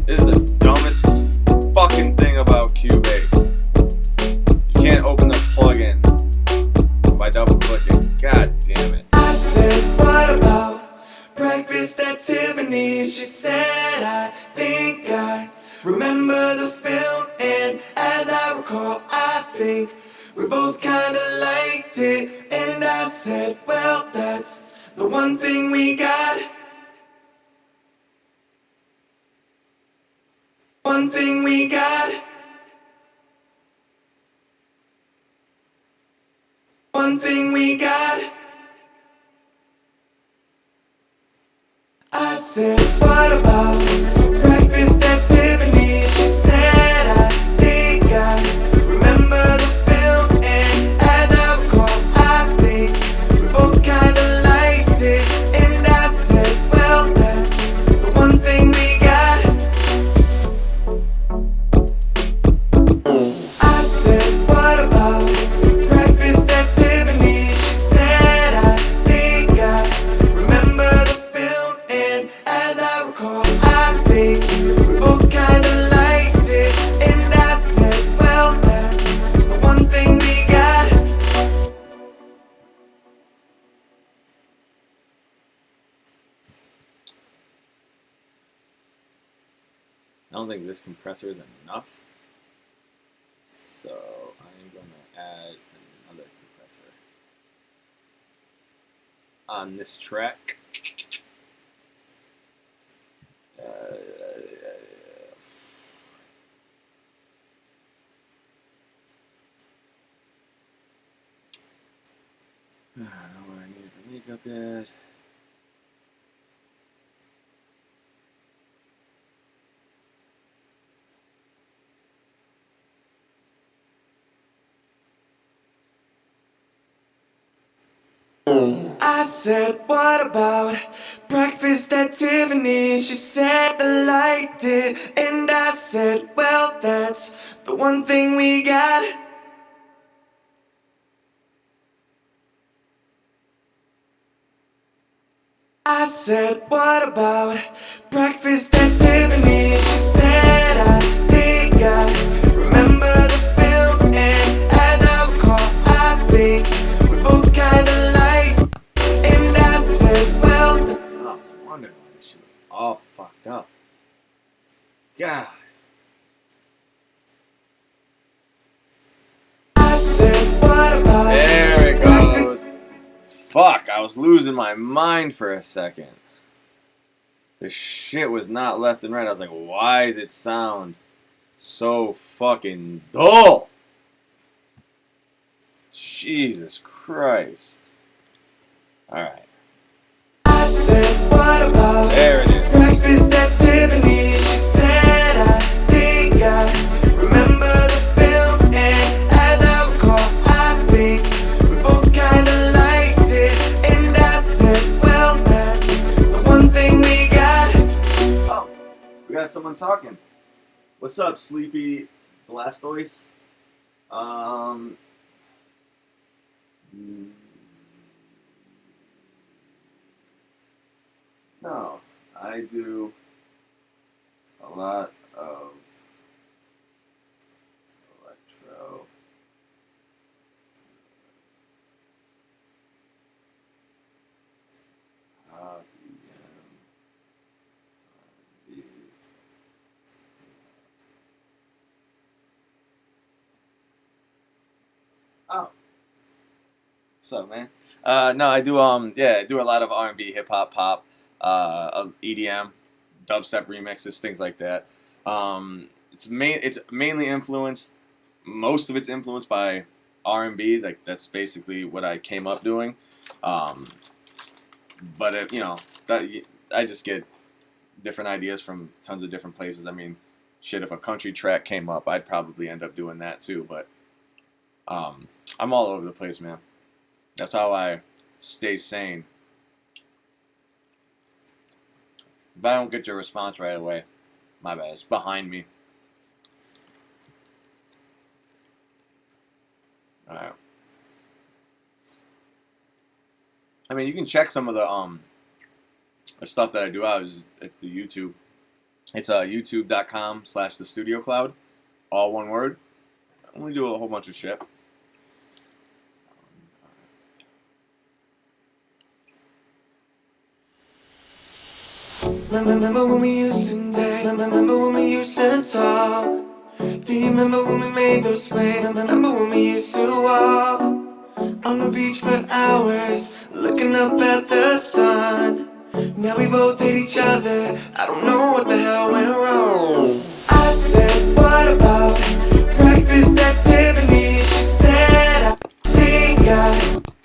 This is the dumbest fucking thing about Cubase. You can't open the plugin by double clicking. God damn it. I said, what about breakfast at Tiffany's? She said, I think I remember the film, and as I recall, I think we both kinda liked it. And I said, well, that's the one thing we got. One thing we got. One thing we got. I said, what about breakfast at Tiffany's? She said, I think I remember the film, and as I recall, I think we both kinda liked it. And I said, well, that's the one thing we got. I said, what about breakfast at Tiffany's? She said, I think I remember the film, and as I recall, I think we both kinda liked it. And I said, well, that's the one thing we got. I don't think this compressor is enough. So I'm going to add another compressor on this track. I don't know what I need for makeup yet. I said, what about breakfast at Tiffany's? She said, I liked it. And I said, well, that's the one thing we got. I said, what about breakfast at Tiffany's? She said, I think I remember the film, and as I recall, I think we both kinda liked. And I said, well, I was wondering why this shit was all fucked up. God. I said, what about There it goes. Fuck, I was losing my mind for a second. The shit was not left and right. I was like, why does it sound so fucking dull? Jesus Christ. Alright. I said, what about There it is. breakfast at Tiffany's? She said, I think I remember the film, and as I recall, I think we both kinda liked it. And I said, well, that's the one thing we got. Oh, we got someone talking. What's up, Sleepy Blastoise? No, I do a lot of electro. R&B. Oh, what's up, man? No, I do I do a lot of R&B, hip hop, pop, EDM, dubstep remixes, things like that. It's mainly influenced. Most of it's influenced by R&B. Like that's basically what I came up doing. But that I just get different ideas from tons of different places. I mean, shit, if a country track came up, I'd probably end up doing that too. But I'm all over the place, man. That's how I stay sane. If I don't get your response right away, my bad. It's behind me. All right. I mean, you can check some of the stuff that I do out at the YouTube. It's youtube.com/thestudioCloud, all one word. I only do a whole bunch of shit. Remember when we used to date? Remember when we used to talk? Do you remember when we made those plans? Remember when we used to walk on the beach for hours, looking up at the sun? Now we both hate each other. I don't know what the hell went wrong. I said, what about breakfast at Tiffanys? She said, I think I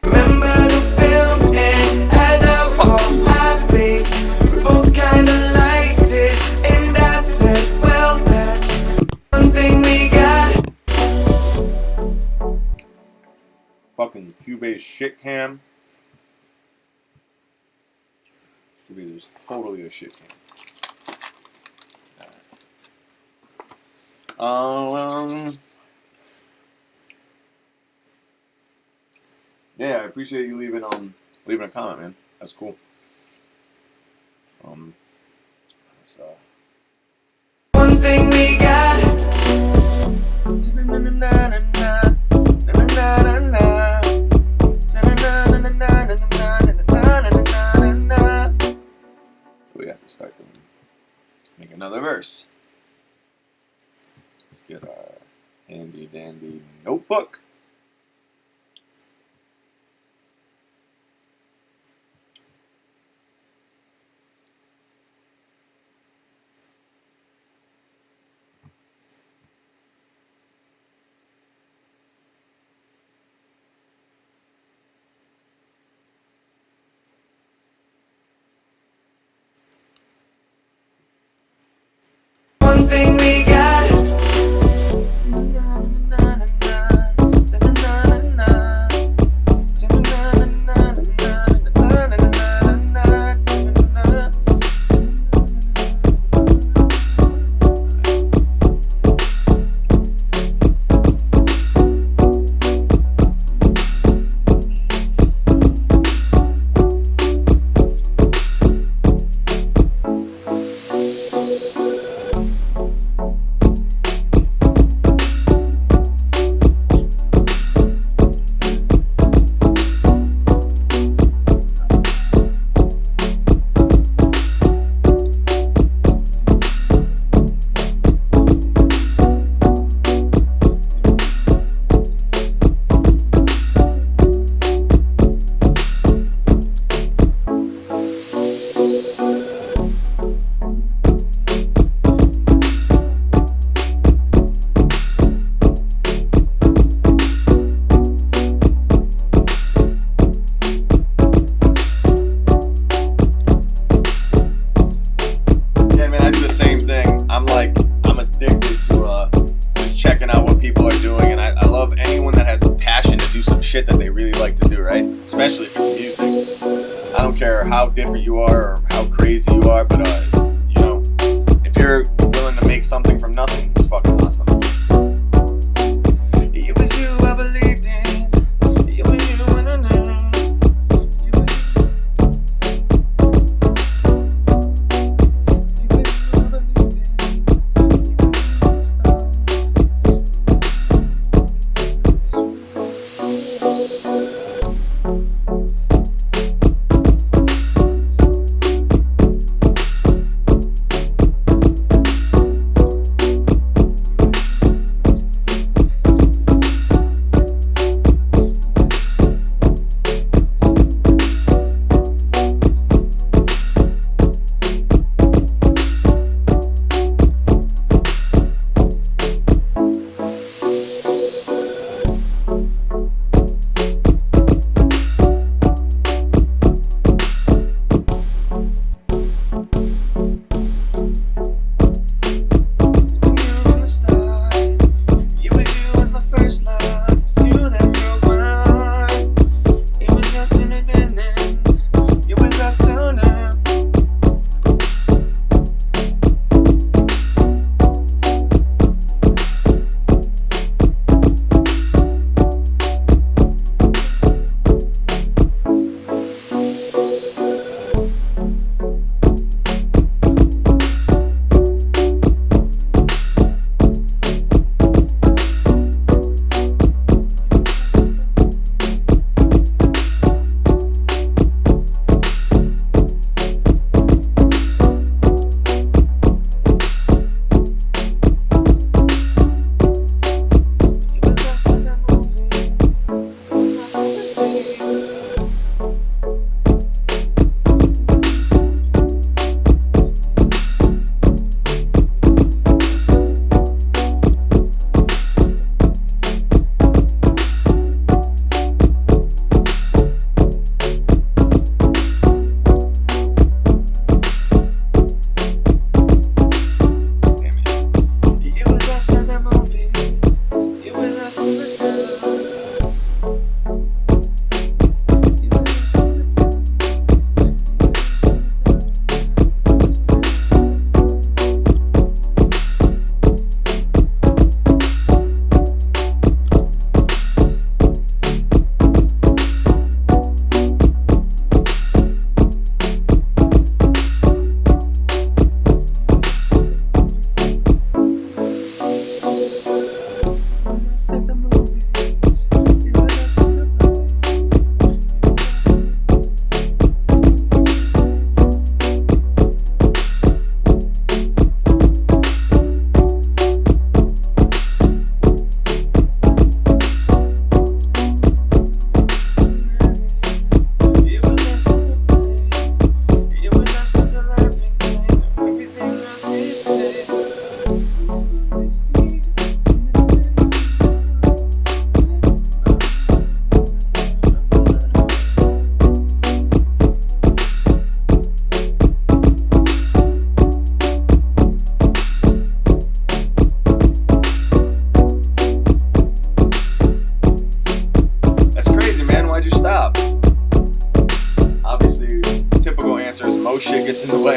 remember the film, and as I recall, I think we both kinda liked it. And I said, well, that's one thing we got. Fucking Cubase shit cam. Cubase is totally a shit cam. Yeah, I appreciate you leaving a comment, man. That's cool. One thing we got. So we have to start make another verse. Let's get our handy dandy notebook. One thing we got. That they really like to do, right? Especially if it's music. I don't care how different you are or how crazy you are, but if you're willing to make something from nothing, it's fucking awesome. It was you I believed in. It was you when I knew.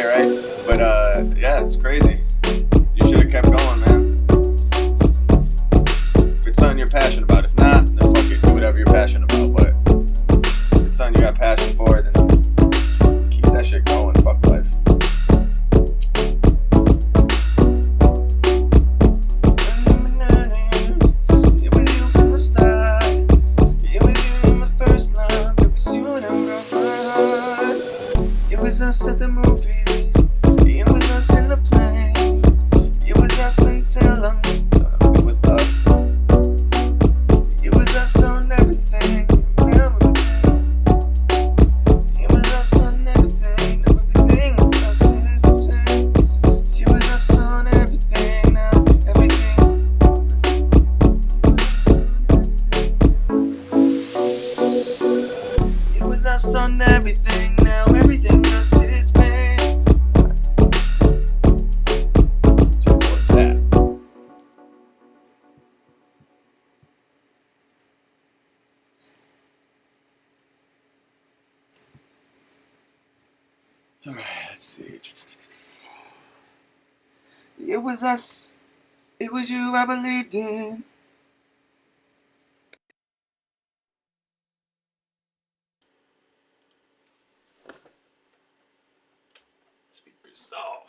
right? But yeah, it's crazy. You should have kept going, man. If it's something you're passionate about, if not, then fuck it, do whatever you're passionate about. But if it's something you got passion for, then keep that shit going. Fuck life. It was you from the start. It was you my first love. It was you that broke my heart. It was us at the movies. It was us in the plane. It was us until it was us. It was us on everything. It was us on everything. Everything was history. It was us on everything. Now everything. It was us on everything. Now everything else is pain. Alright, let's see. It was us. It was you I believed in. Speakers off.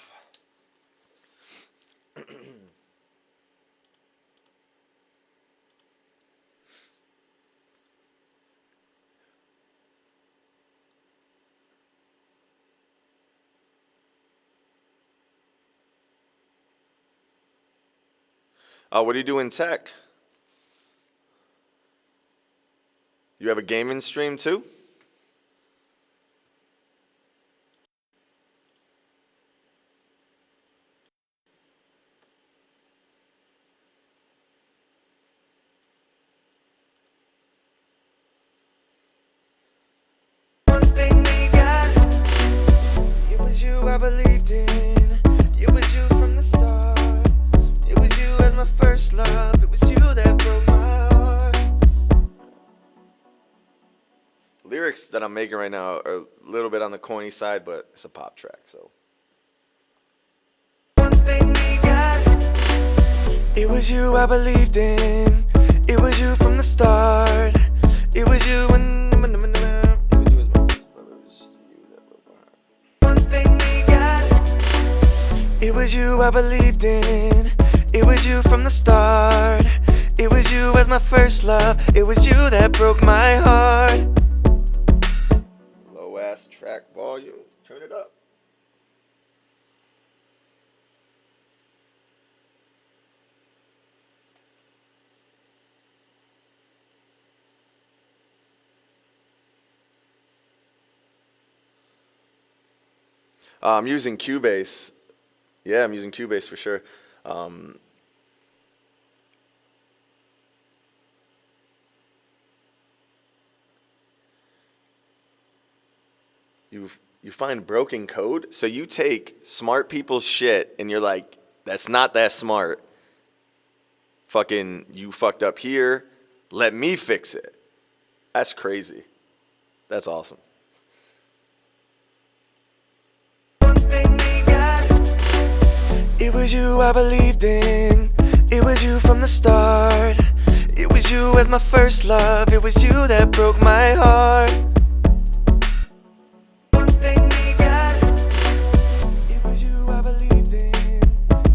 What do you do in tech? You have a gaming stream too? One thing we got. It was you I believed in. It was you from the start. It was you as my first love. It was you that broke my heart. Lyrics that I'm making right now are a little bit on the corny side, but it's a pop track, so. One thing we got. It was you I believed in. It was you from the start. It was you when. One thing we got. It was you I believed in. It was you from the start. It was you as my first love. It was you that broke my heart. Low ass track volume. Turn it up. I'm using Cubase. Yeah, I'm using Cubase for sure. You find broken code, so you take smart people's shit and you're like, that's not that smart. Fucking, you fucked up here. Let me fix it. That's crazy. That's awesome. It was you I believed in. It was you from the start. It was you as my first love. It was you that broke my heart. One thing we got. It was you I believed in.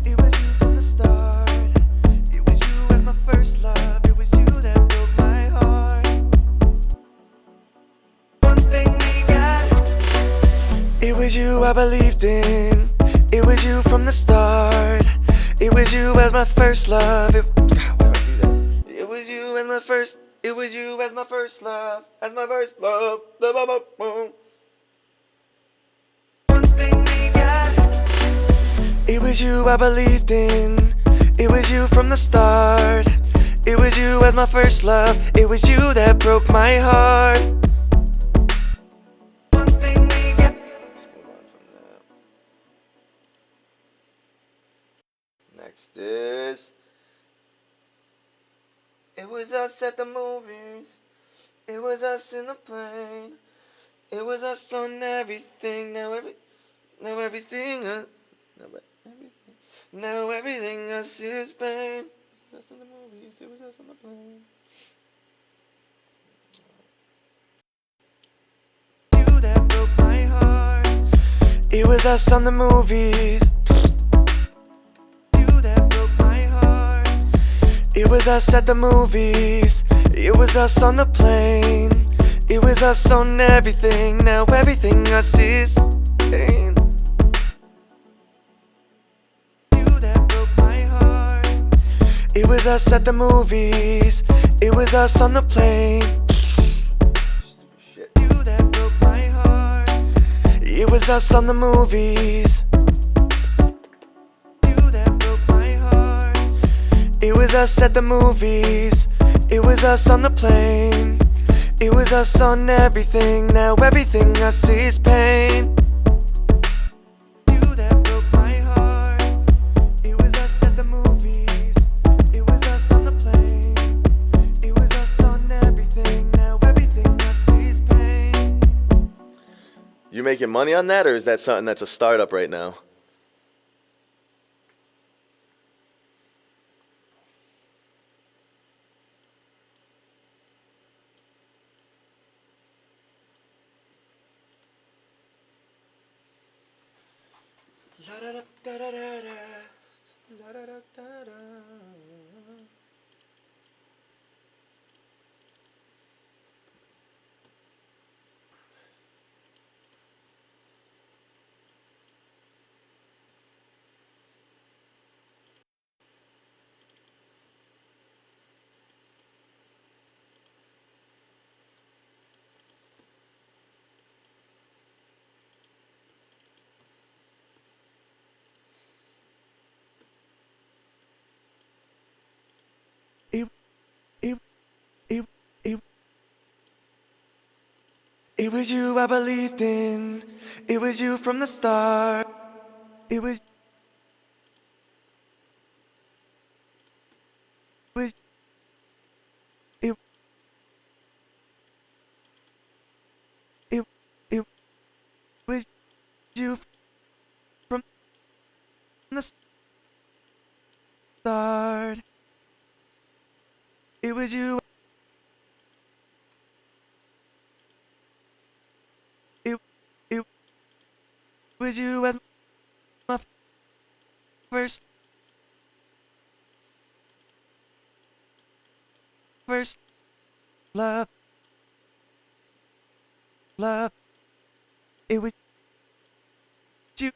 It was you from the start. It was you as my first love. It was you that broke my heart. One thing we got. It was you I believed in. It was you from the start. It was you as my first love. Why do I do that? It was you as my first. It was you as my first love. As my first love. One thing we got. It was you I believed in. It was you from the start. It was you as my first love. It was you that broke my heart. One thing we got. Let's move on from that. Next is. It was us at the movies. It was us in the plane. It was us on everything. Now Now everything, now everything I see is pain. It was us in the movies, it was us on the plane. You that broke my heart. It was us on the movies. You that broke my heart. It was us at the movies. It was us on the plane. It was us on everything. Now everything I see is pain. You that broke my heart. It was us at the movies. It was us on the plane. Stupid shit. You that broke my heart. It was us on the movies. You that broke my heart. It was us at the movies. It was us on the plane. It was us on everything. Now everything I see is pain. You that broke my heart. It was us at the movies. It was us on the plane. It was us on everything. Now everything I see is pain. You making money on that, or is that something that's a startup right now? La da da da da da da. La da da da da. It, it, it, it, it was you I believed in. It was you from the start. It was it, it, it, it was you from the start. It was you. It, it was you as my first love. Love. It was you.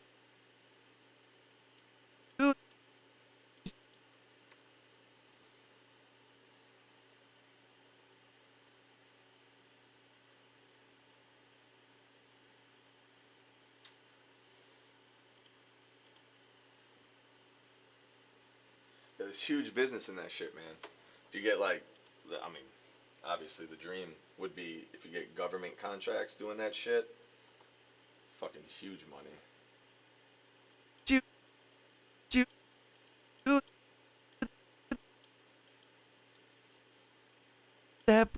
There's huge business in that shit, man. If you get like, I mean, obviously the dream would be if you get government contracts doing that shit. Fucking huge money. You, you, that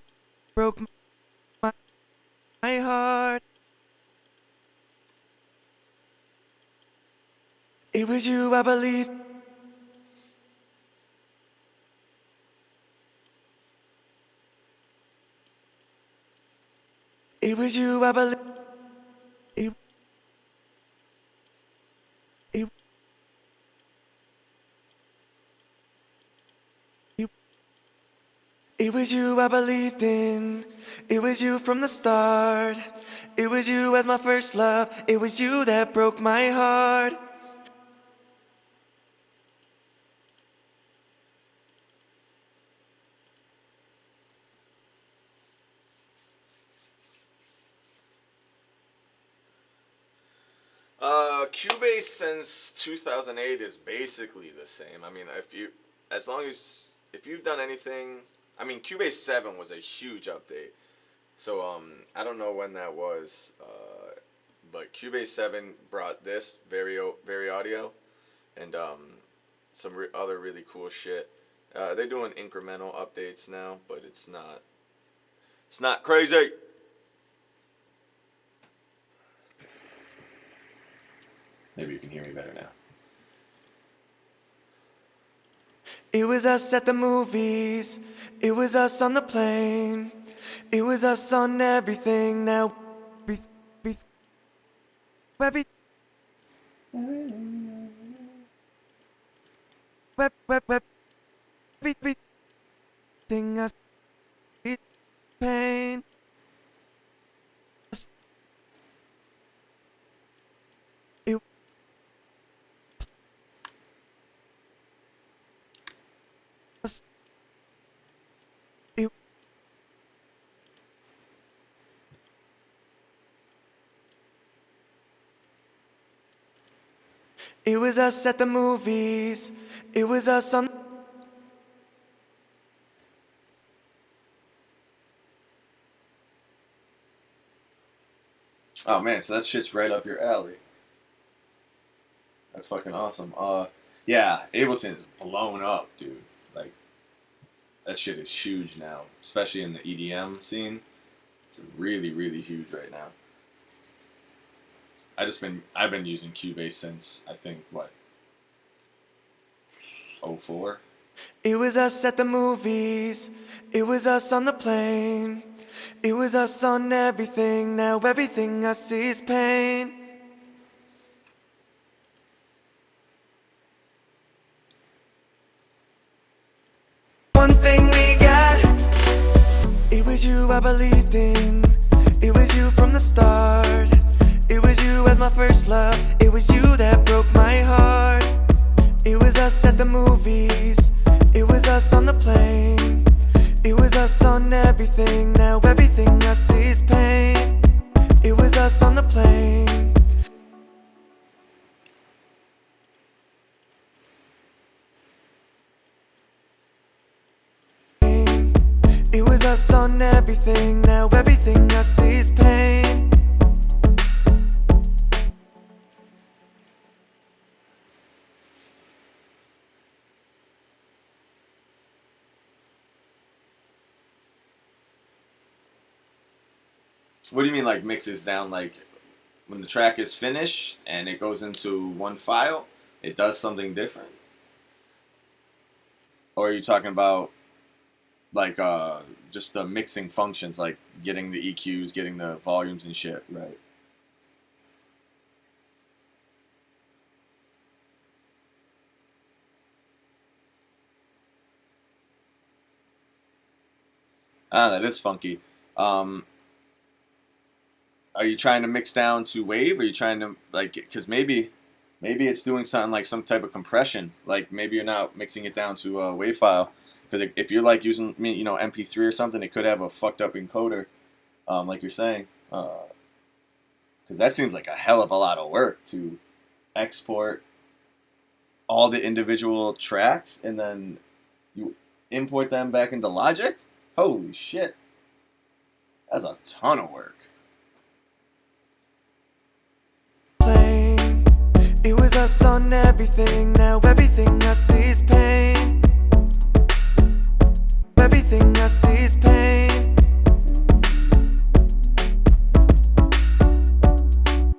broke my heart. It was you I believed. It was you I believed. It, it, it, it was you I believed in. It was you from the start. It was you as my first love. It was you that broke my heart. Cubase since 2008 is basically the same. I mean, if you've done anything, I mean, Cubase 7 was a huge update. So I don't know when that was, but Cubase 7 brought this very audio, and some other really cool shit. They're doing incremental updates now, but it's not crazy. Maybe you can hear me better now. It was us at the movies. It was us on the plane. It was us on everything. Now, every, everything us is pain. It was. It It was us at the movies. It was us on. Oh man, so that shit's right up your alley. That's fucking awesome. Yeah, Ableton's blown up, dude. Like, that shit is huge now, especially in the EDM scene. It's really, really huge right now. I've been using Cubase since I think what, '04. It was us at the movies. It was us on the plane. It was us on everything. Now everything I see is pain. One thing we got. It was you I believed in. It was you from the start. It was you as my first love. It was you that broke my heart. It was us at the movies. It was us on the plane. It was us on everything. Now everything I see is pain. It was us on the plane. It was us on everything. Now everything I see is pain. What do you mean, like mixes down? Like when the track is finished and it goes into one file, it does something different? Or are you talking about like just the mixing functions, like getting the EQs, getting the volumes and shit, right? Ah, that is funky. Um, are you trying to mix down to wave? Or are you trying to like, because maybe it's doing something like some type of compression. Like maybe you're not mixing it down to a wave file. Because if you're like using MP3 or something, it could have a fucked up encoder, like you're saying. Because that seems like a hell of a lot of work to export all the individual tracks and then you import them back into Logic. Holy shit, that's a ton of work. It was us on everything. Now everything I see is pain. Everything I see is pain.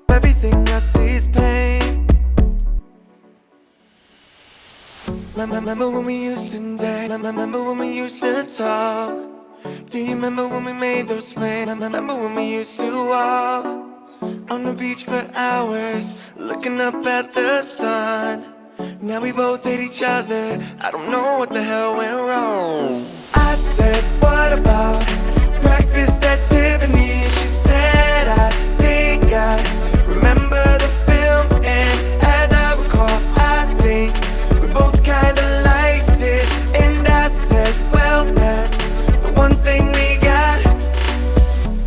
Everything I see is pain. Remember when we used to date? Remember when we used to talk? Do you remember when we made those plans? Remember when we used to walk on the beach for hours, looking up at the sun? Now we both hate each other. I don't know what the hell went wrong. I said, what about breakfast at Tiffanys? She said, I think I remember the film, and as I recall, I think we both kinda liked it. And I said, well, that's the one thing we got.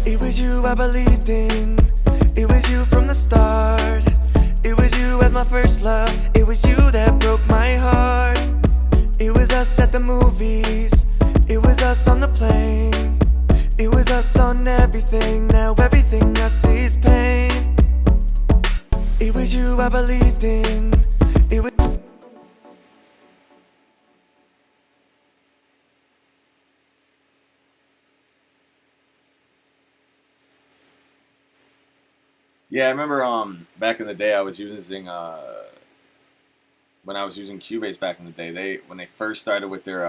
It was you I believed in. It was you from the start. It was you as my first love. It was you that broke my heart. It was us at the movies. It was us on the plane. It was us on everything. Now everything I see is pain. It was you I believed in. It was. Yeah, I remember back in the day I was using when I was using Cubase back in the day, when they first started with their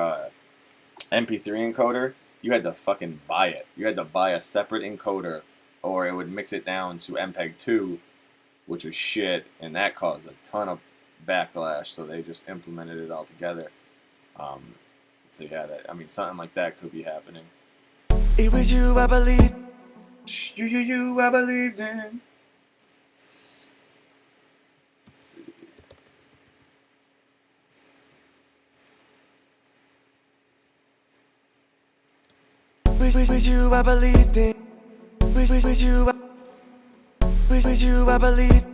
MP3 encoder, you had to fucking buy it. You had to buy a separate encoder or it would mix it down to MPEG 2, which was shit, and that caused a ton of backlash, so they just implemented it all together. So yeah, something like that could be happening. It was you I believed. You, I believed in. Was you I believed in. Was you I believed.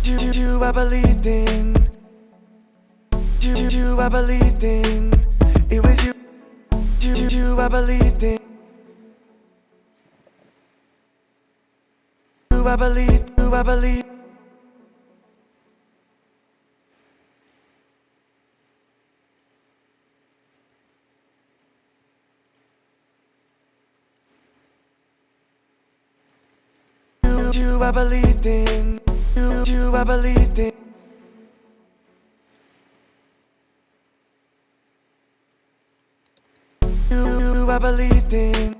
You I believed in. You I believed in. It was you I believed in. You I believed. You I believed. You I believed in. You I believed in. You I believed in.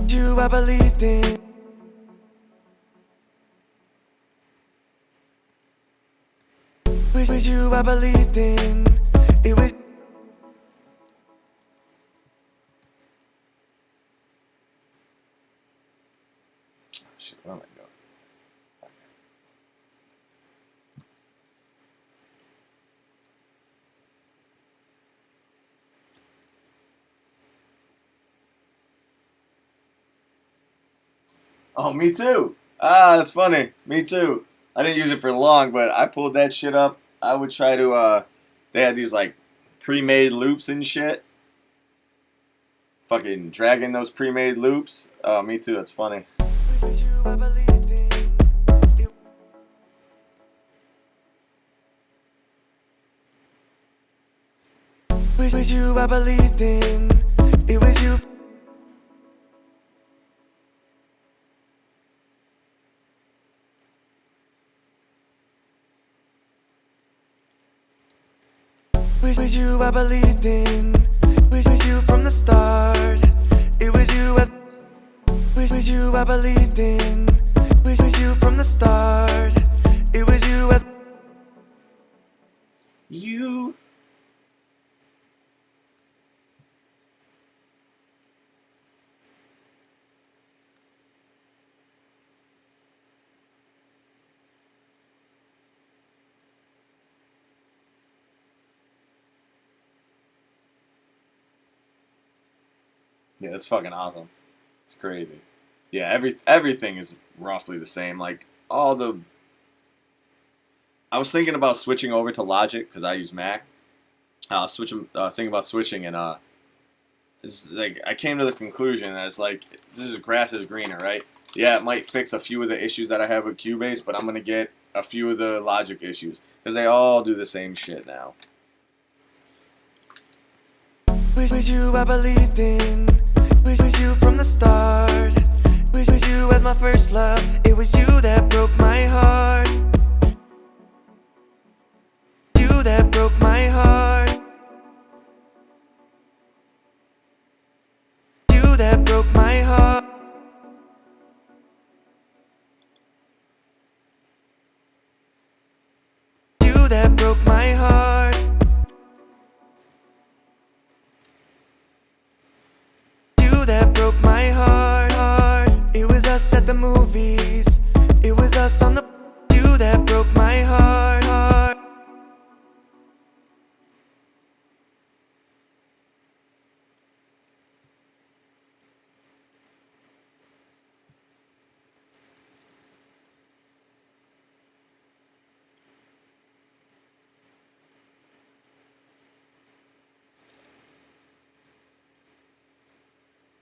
You I believed in. Was you I believed in. It was. Shit, where am I going? Oh, me too. Ah, that's funny. Me too. I didn't use it for long, but I pulled that shit up. I would try to, they had these, like, pre-made loops and shit. Fucking dragging those pre-made loops. Oh, me too. That's funny. Was you I believed in. Was you I believed in. It was you. Was you I believed in. Was you from the start. It was you as. Was you I believed in. Was you from the start. It was you as. You. Yeah, that's fucking awesome. It's crazy. Yeah, everything is roughly the same. Like all the. I was thinking about switching over to Logic because I use Mac. Thinking about switching, and it's like I came to the conclusion that it's like this is grass is greener, right? Yeah, it might fix a few of the issues that I have with Cubase, but I'm gonna get a few of the Logic issues because they all do the same shit now. Was you I believed in. Was you from the start. Was you as my first love. It was you that broke my heart. You that broke my heart. You that broke my heart. You that broke my heart. You that broke my heart. It was us at the movies. It was us on the. You that broke my heart.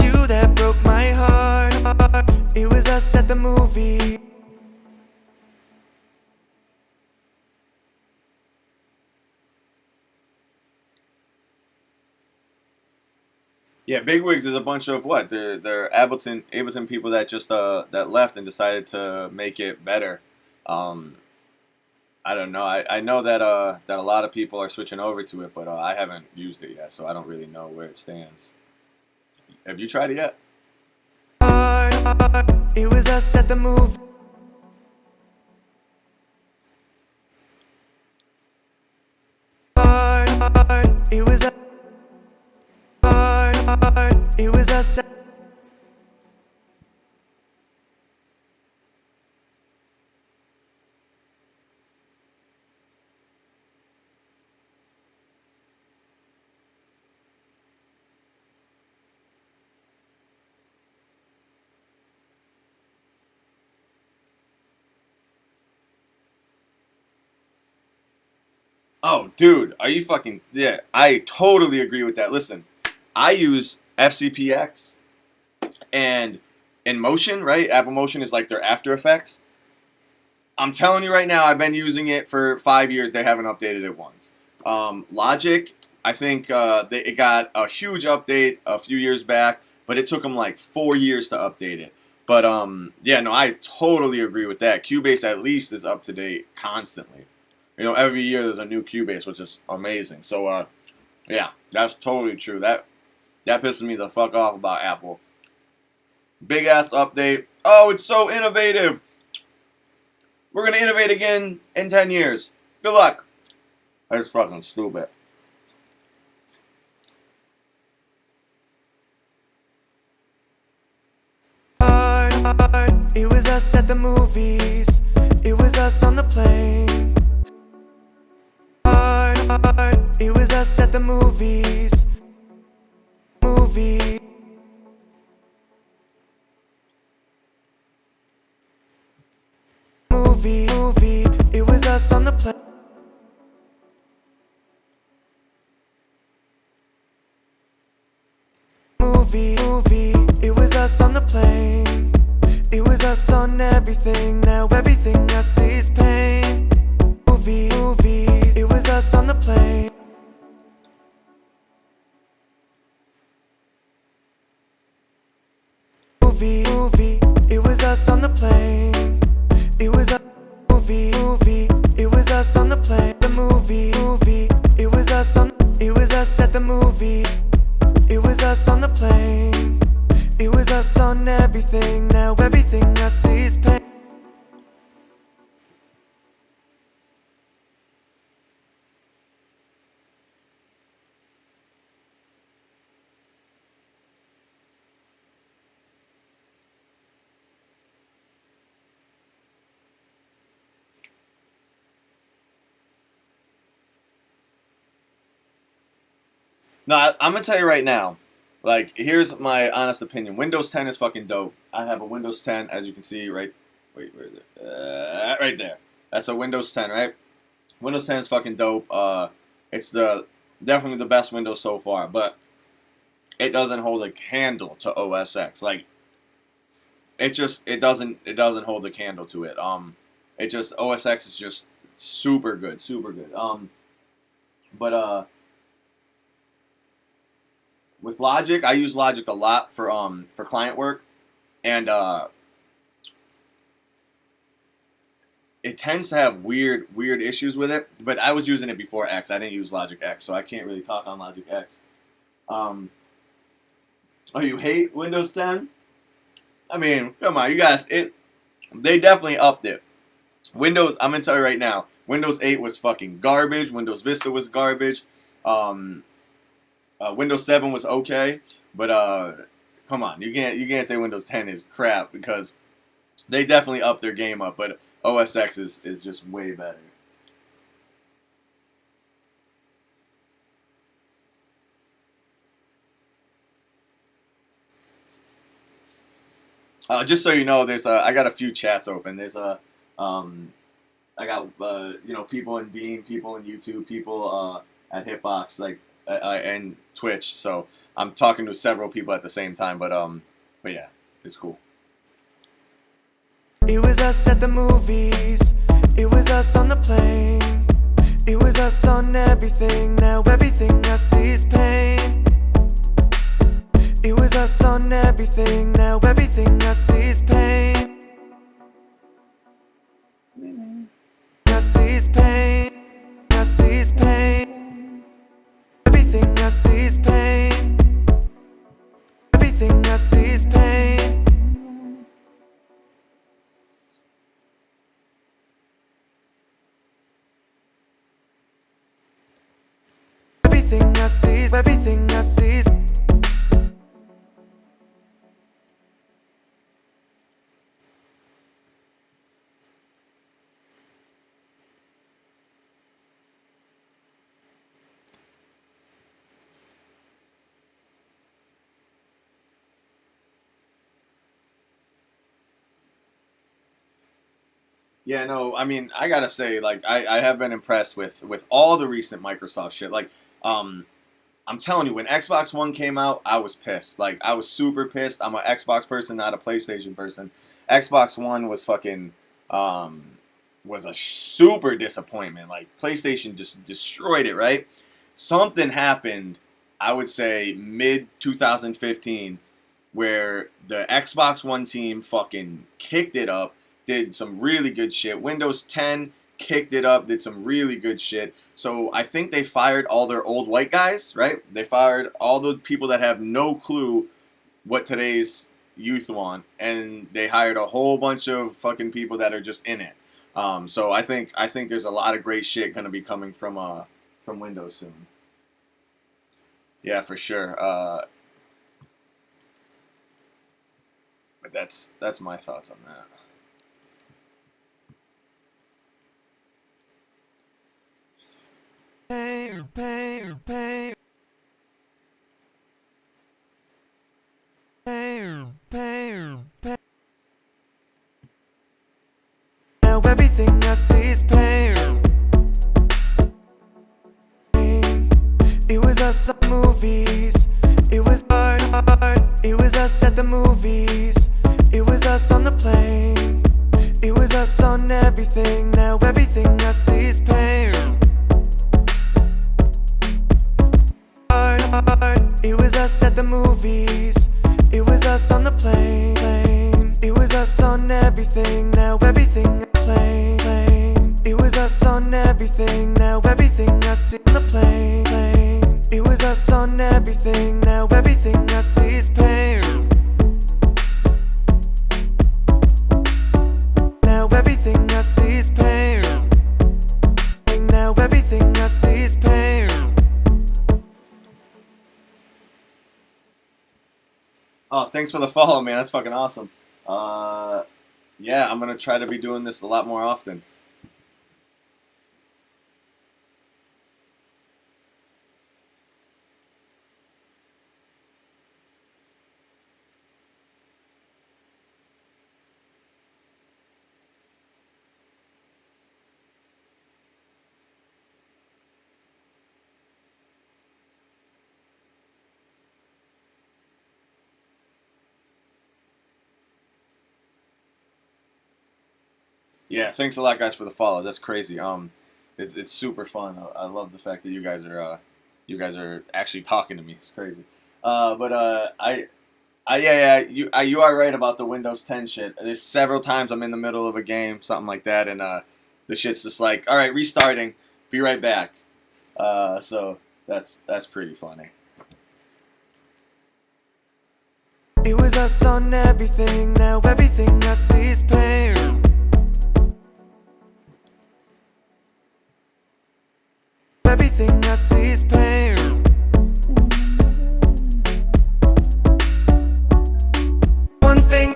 You that broke my heart. It was us at the movie. Yeah, bigwigs is a bunch of what? They're Ableton people that just that left and decided to make it better. Um, I don't know. I know that that a lot of people are switching over to it, but I haven't used it yet, so I don't really know where it stands. Have you tried it yet? It was us at the movie. It was us. It was us. Oh, dude, are you fucking... Yeah, I totally agree with that. Listen, I use FCPX and in Motion, right? Apple Motion is like their After Effects. I'm telling you right now, I've been using it for 5 years. They haven't updated it once. Logic, I think it got a huge update a few years back, but it took them like 4 years to update it. But yeah, no, I totally agree with that. Cubase at least is up to date constantly. You know, every year there's a new Cubase, which is amazing. So yeah, that's totally true. That pisses me the fuck off about Apple. Big ass update. Oh, it's so innovative. We're gonna innovate again in 10 years. Good luck. That's fucking stupid. It was us at the movies. It was us on the plane. It was us at the movies. Movie. It was us on the plane. Movie. It was us on the plane. It was us on everything. Now everything I see is pain. Movie. It was us on the plane. Movie. It was us on the plane. It was a movie. It was us on the plane. The movie. It was us on. It was us at the movie. It was us on the plane. It was us on everything. Now everything I see is pain. No, I'm gonna tell you right now. Like, here's my honest opinion. Windows 10 is fucking dope. I have a Windows 10, as you can see, right. Wait, where is it? Right there. That's a Windows 10, right? Windows 10 is fucking dope. It's definitely the best Windows so far, but it doesn't hold a candle to OS X. Like, it doesn't hold a candle to it. It just OS X is just super good, super good. But with Logic, I use Logic a lot for client work, and it tends to have weird issues with it. But I was using it before X. I didn't use Logic X, so I can't really talk on Logic X. Oh, you hate Windows 10? I mean, come on, you guys. They definitely upped it. Windows, I'm gonna tell you right now. Windows 8 was fucking garbage. Windows Vista was garbage. Windows 7 was okay, but come on, you can't say Windows 10 is crap, because they definitely upped their game up. But OS X is just way better. Just so you know, I got a few chats open. There's I got you know, people in Beam, people in YouTube, people at Hitbox, like and Twitch. So I'm talking to several people at the same time. But yeah, it's cool. It was us at the movies. It was us on the plane. It was us on everything. Now everything I see is pain. us on everything. Now everything I see is pain. I see is pain. I see is pain. Everything I see is pain. Everything I see is pain. Everything I see is, everything I see is. Yeah, no, I mean, I gotta say, like, I have been impressed with all the recent Microsoft shit. Like, I'm telling you, when Xbox One came out, I was pissed. Like, I was super pissed. I'm an Xbox person, not a PlayStation person. Xbox One was fucking, was a super disappointment. Like, PlayStation just destroyed it, right? Something happened, I would say, mid 2015, where the Xbox One team fucking kicked it up, did some really good shit. Windows 10 kicked it up, did some really good shit. So I think they fired all their old white guys, right? They fired all the people that have no clue what today's youth want, and they hired a whole bunch of fucking people that are just in it. So I think there's a lot of great shit gonna be coming from Windows soon. Yeah, for sure. But that's my thoughts on that. Pain, pain, pain. Pain, pain, pain. Now everything I see is pain. It was us at movies. It was hard. It was us at the movies. It was us on the plane. It was us on everything. Now everything I see is pain. It was us at the movies. It was us on the plane. It was us on everything. Now everything plane. It was us on everything. Now everything I see on the plane. It was us on everything. Now everything I see is pain. Now everything I see is pain. Now everything I see is pain. Oh, thanks for the follow, man. That's fucking awesome. Yeah, I'm gonna try to be doing this a lot more often. Yeah, thanks a lot, guys, for the follow. That's crazy. It's super fun. I love the fact that you guys are actually talking to me. It's crazy. Yeah, you are right about the Windows 10 shit. There's several times I'm in the middle of a game, something like that, and the shit's just like, all right, restarting, be right back. So that's pretty funny. It was us on everything. Now everything I see is pain. Everything I see is pain. One thing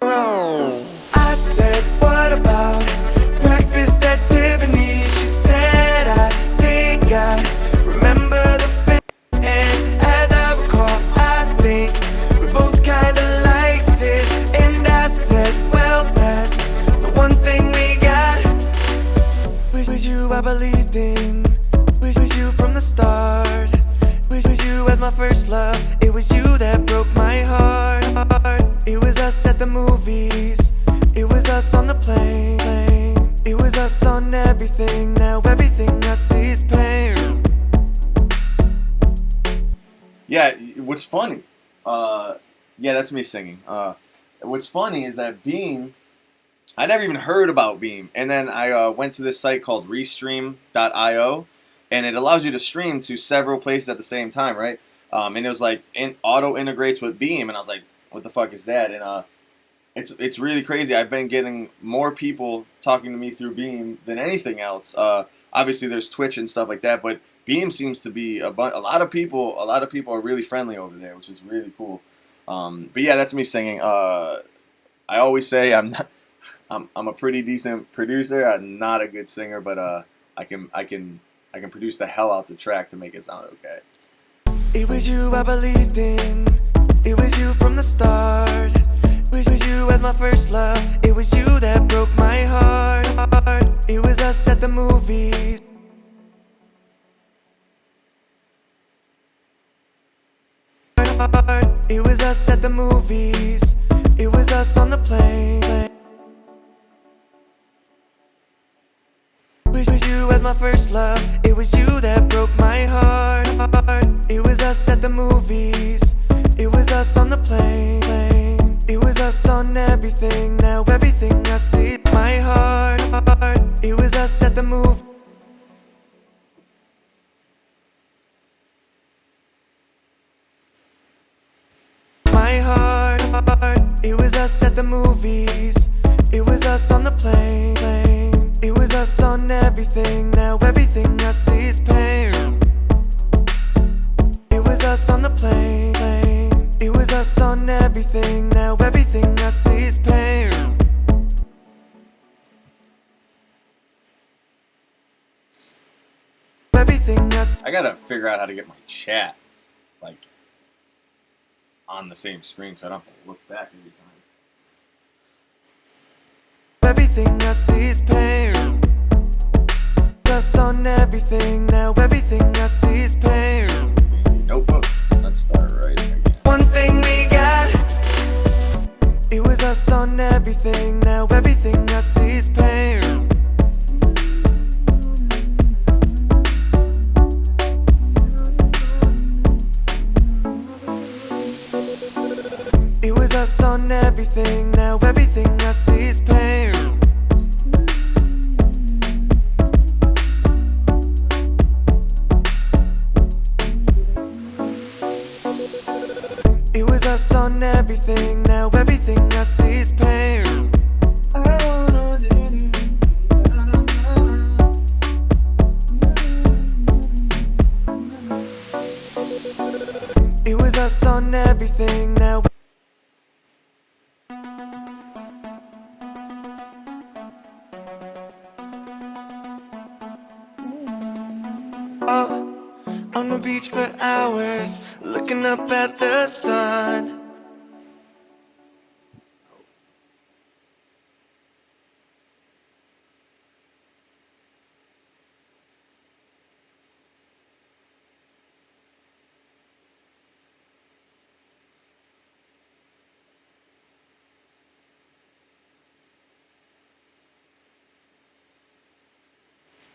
wrong. I said, what about breakfast at Tiffanys? She said, I think I remember the film. And as I recall, I think we both kinda liked it. And I said, well, that's the one thing we got. Was you I believed in. Was you from the start. Was you as my first love. It was you that broke my heart. It was us at the movies. It was us on the plane. It was us on everything. Now everything I see is pain. Yeah, what's funny Yeah, that's me singing. What's funny is that Beam, I never even heard about Beam, and then I went to this site called Restream.io, and it allows you to stream to several places at the same time, right? And it was like auto integrates with Beam, and I was like, what the fuck is that? And it's really crazy. I've been getting more people talking to me through Beam than anything else. Obviously, there's Twitch and stuff like that, but Beam seems to be a lot of people. A lot of people are really friendly over there, which is really cool. But yeah, that's me singing. I always say I'm not. I'm a pretty decent producer. I'm not a good singer, but I can produce the hell out the track to make it sound okay. It was you I believed in. It was you from the start. It was you as my first love. It was you that broke my heart. It was us at the movies. It was us at the movies. It was us on the plane. It was you as my first love. It was you that broke my heart. It was us at the movies. It was us on the plane. It was us on everything. Now everything I see is my heart. It was us at the movie. My heart. It was us at the movies. It was us on the plane. It was us on everything. Now everything I see is pain. It was us on the plane. It was us on everything. Now everything I see is pain. Everything I gotta figure out how to get my chat like on the same screen so I don't have to look back every time. Everything I see is pain. Us on everything. Now everything I see is pain. Notebook. Let's start writing again. One thing we got. It was us on everything. Now everything I see is pain. It was us on everything. Now everything I see is pain. It was us on everything. Now everything I see is pain. I wanna do you. It was us on everything. Now on the beach for hours, looking up at the sun.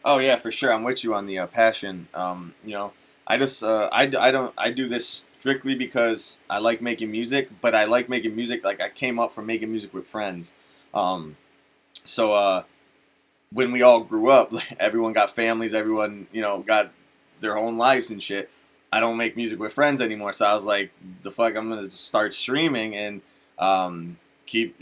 Oh yeah, for sure. I'm with you on the passion. I just I do this strictly because I like making music, but I like making music like I came up from making music with friends. So when we all grew up, like, everyone got families, everyone got their own lives and shit. I don't make music with friends anymore, so I was like, the fuck, I'm gonna just start streaming and keep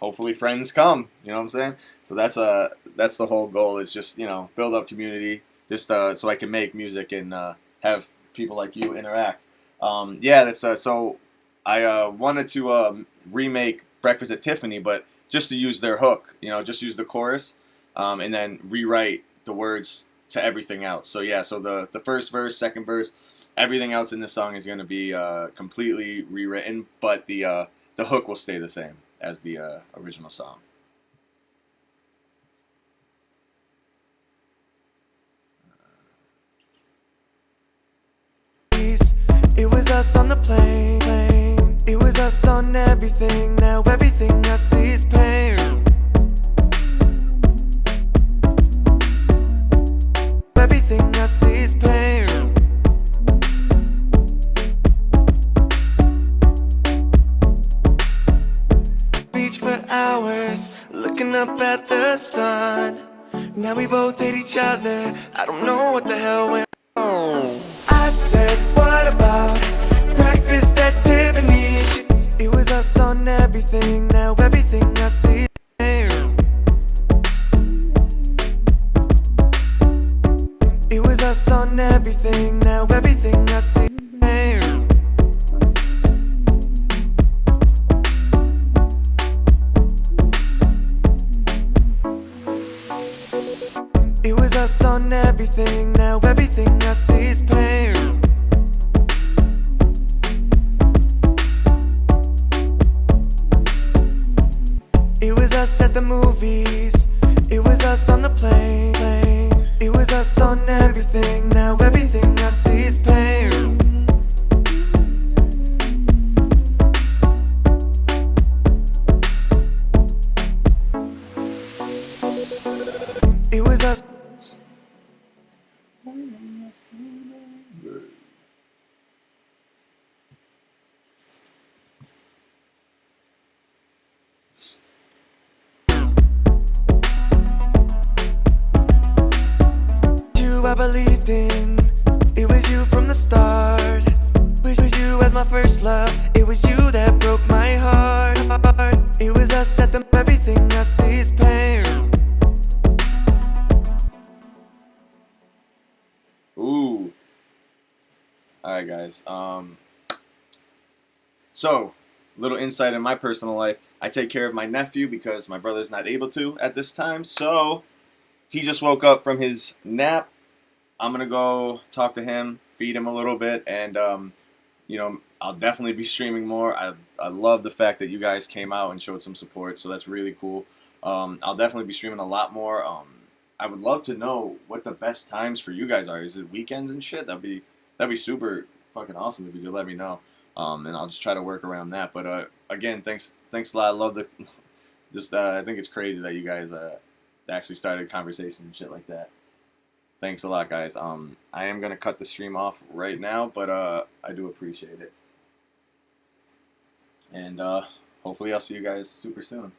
hopefully friends come. You know what I'm saying? So that's the whole goal, is just build up community, just so I can make music and have people like you interact. Yeah, that's so I wanted to remake Breakfast at Tiffany, but just to use their hook, just use the chorus, and then rewrite the words to everything else. So yeah, so the first verse, second verse, everything else in the song is going to be completely rewritten, but the hook will stay the same as the original song. It was us on the plane. It was us on everything. Now everything I see is pain. Everything I see is pain. up at the sun. Now we both hate each other. I don't know what the hell went on. I said, what about breakfast at Tiffany's? It was us on everything. Now everything I see. It was us on everything. Now everything I see. It was us on everything, now everything I see is pain. It was us at the movies, it was us on the plane. It was us on everything, now everything I see is pain. It was us. You I believed in, it was you from the start. It was you as my first love, it was you that broke my heart. It was us at the everything I see is pain. Ooh. Alright, guys. So, little insight in my personal life. I take care of my nephew because my brother's not able to at this time. So, he just woke up from his nap. I'm going to go talk to him, feed him a little bit, and, you know, I'll definitely be streaming more. I love the fact that you guys came out and showed some support, so that's really cool. I'll definitely be streaming a lot more. I would love to know what the best times for you guys are. Is it weekends and shit? That'd be super fucking awesome if you could let me know. And I'll just try to work around that. But again, thanks a lot. I love the just I think it's crazy that you guys actually started conversations and shit like that. Thanks a lot, guys. I am gonna cut the stream off right now, but I do appreciate it. And hopefully I'll see you guys super soon.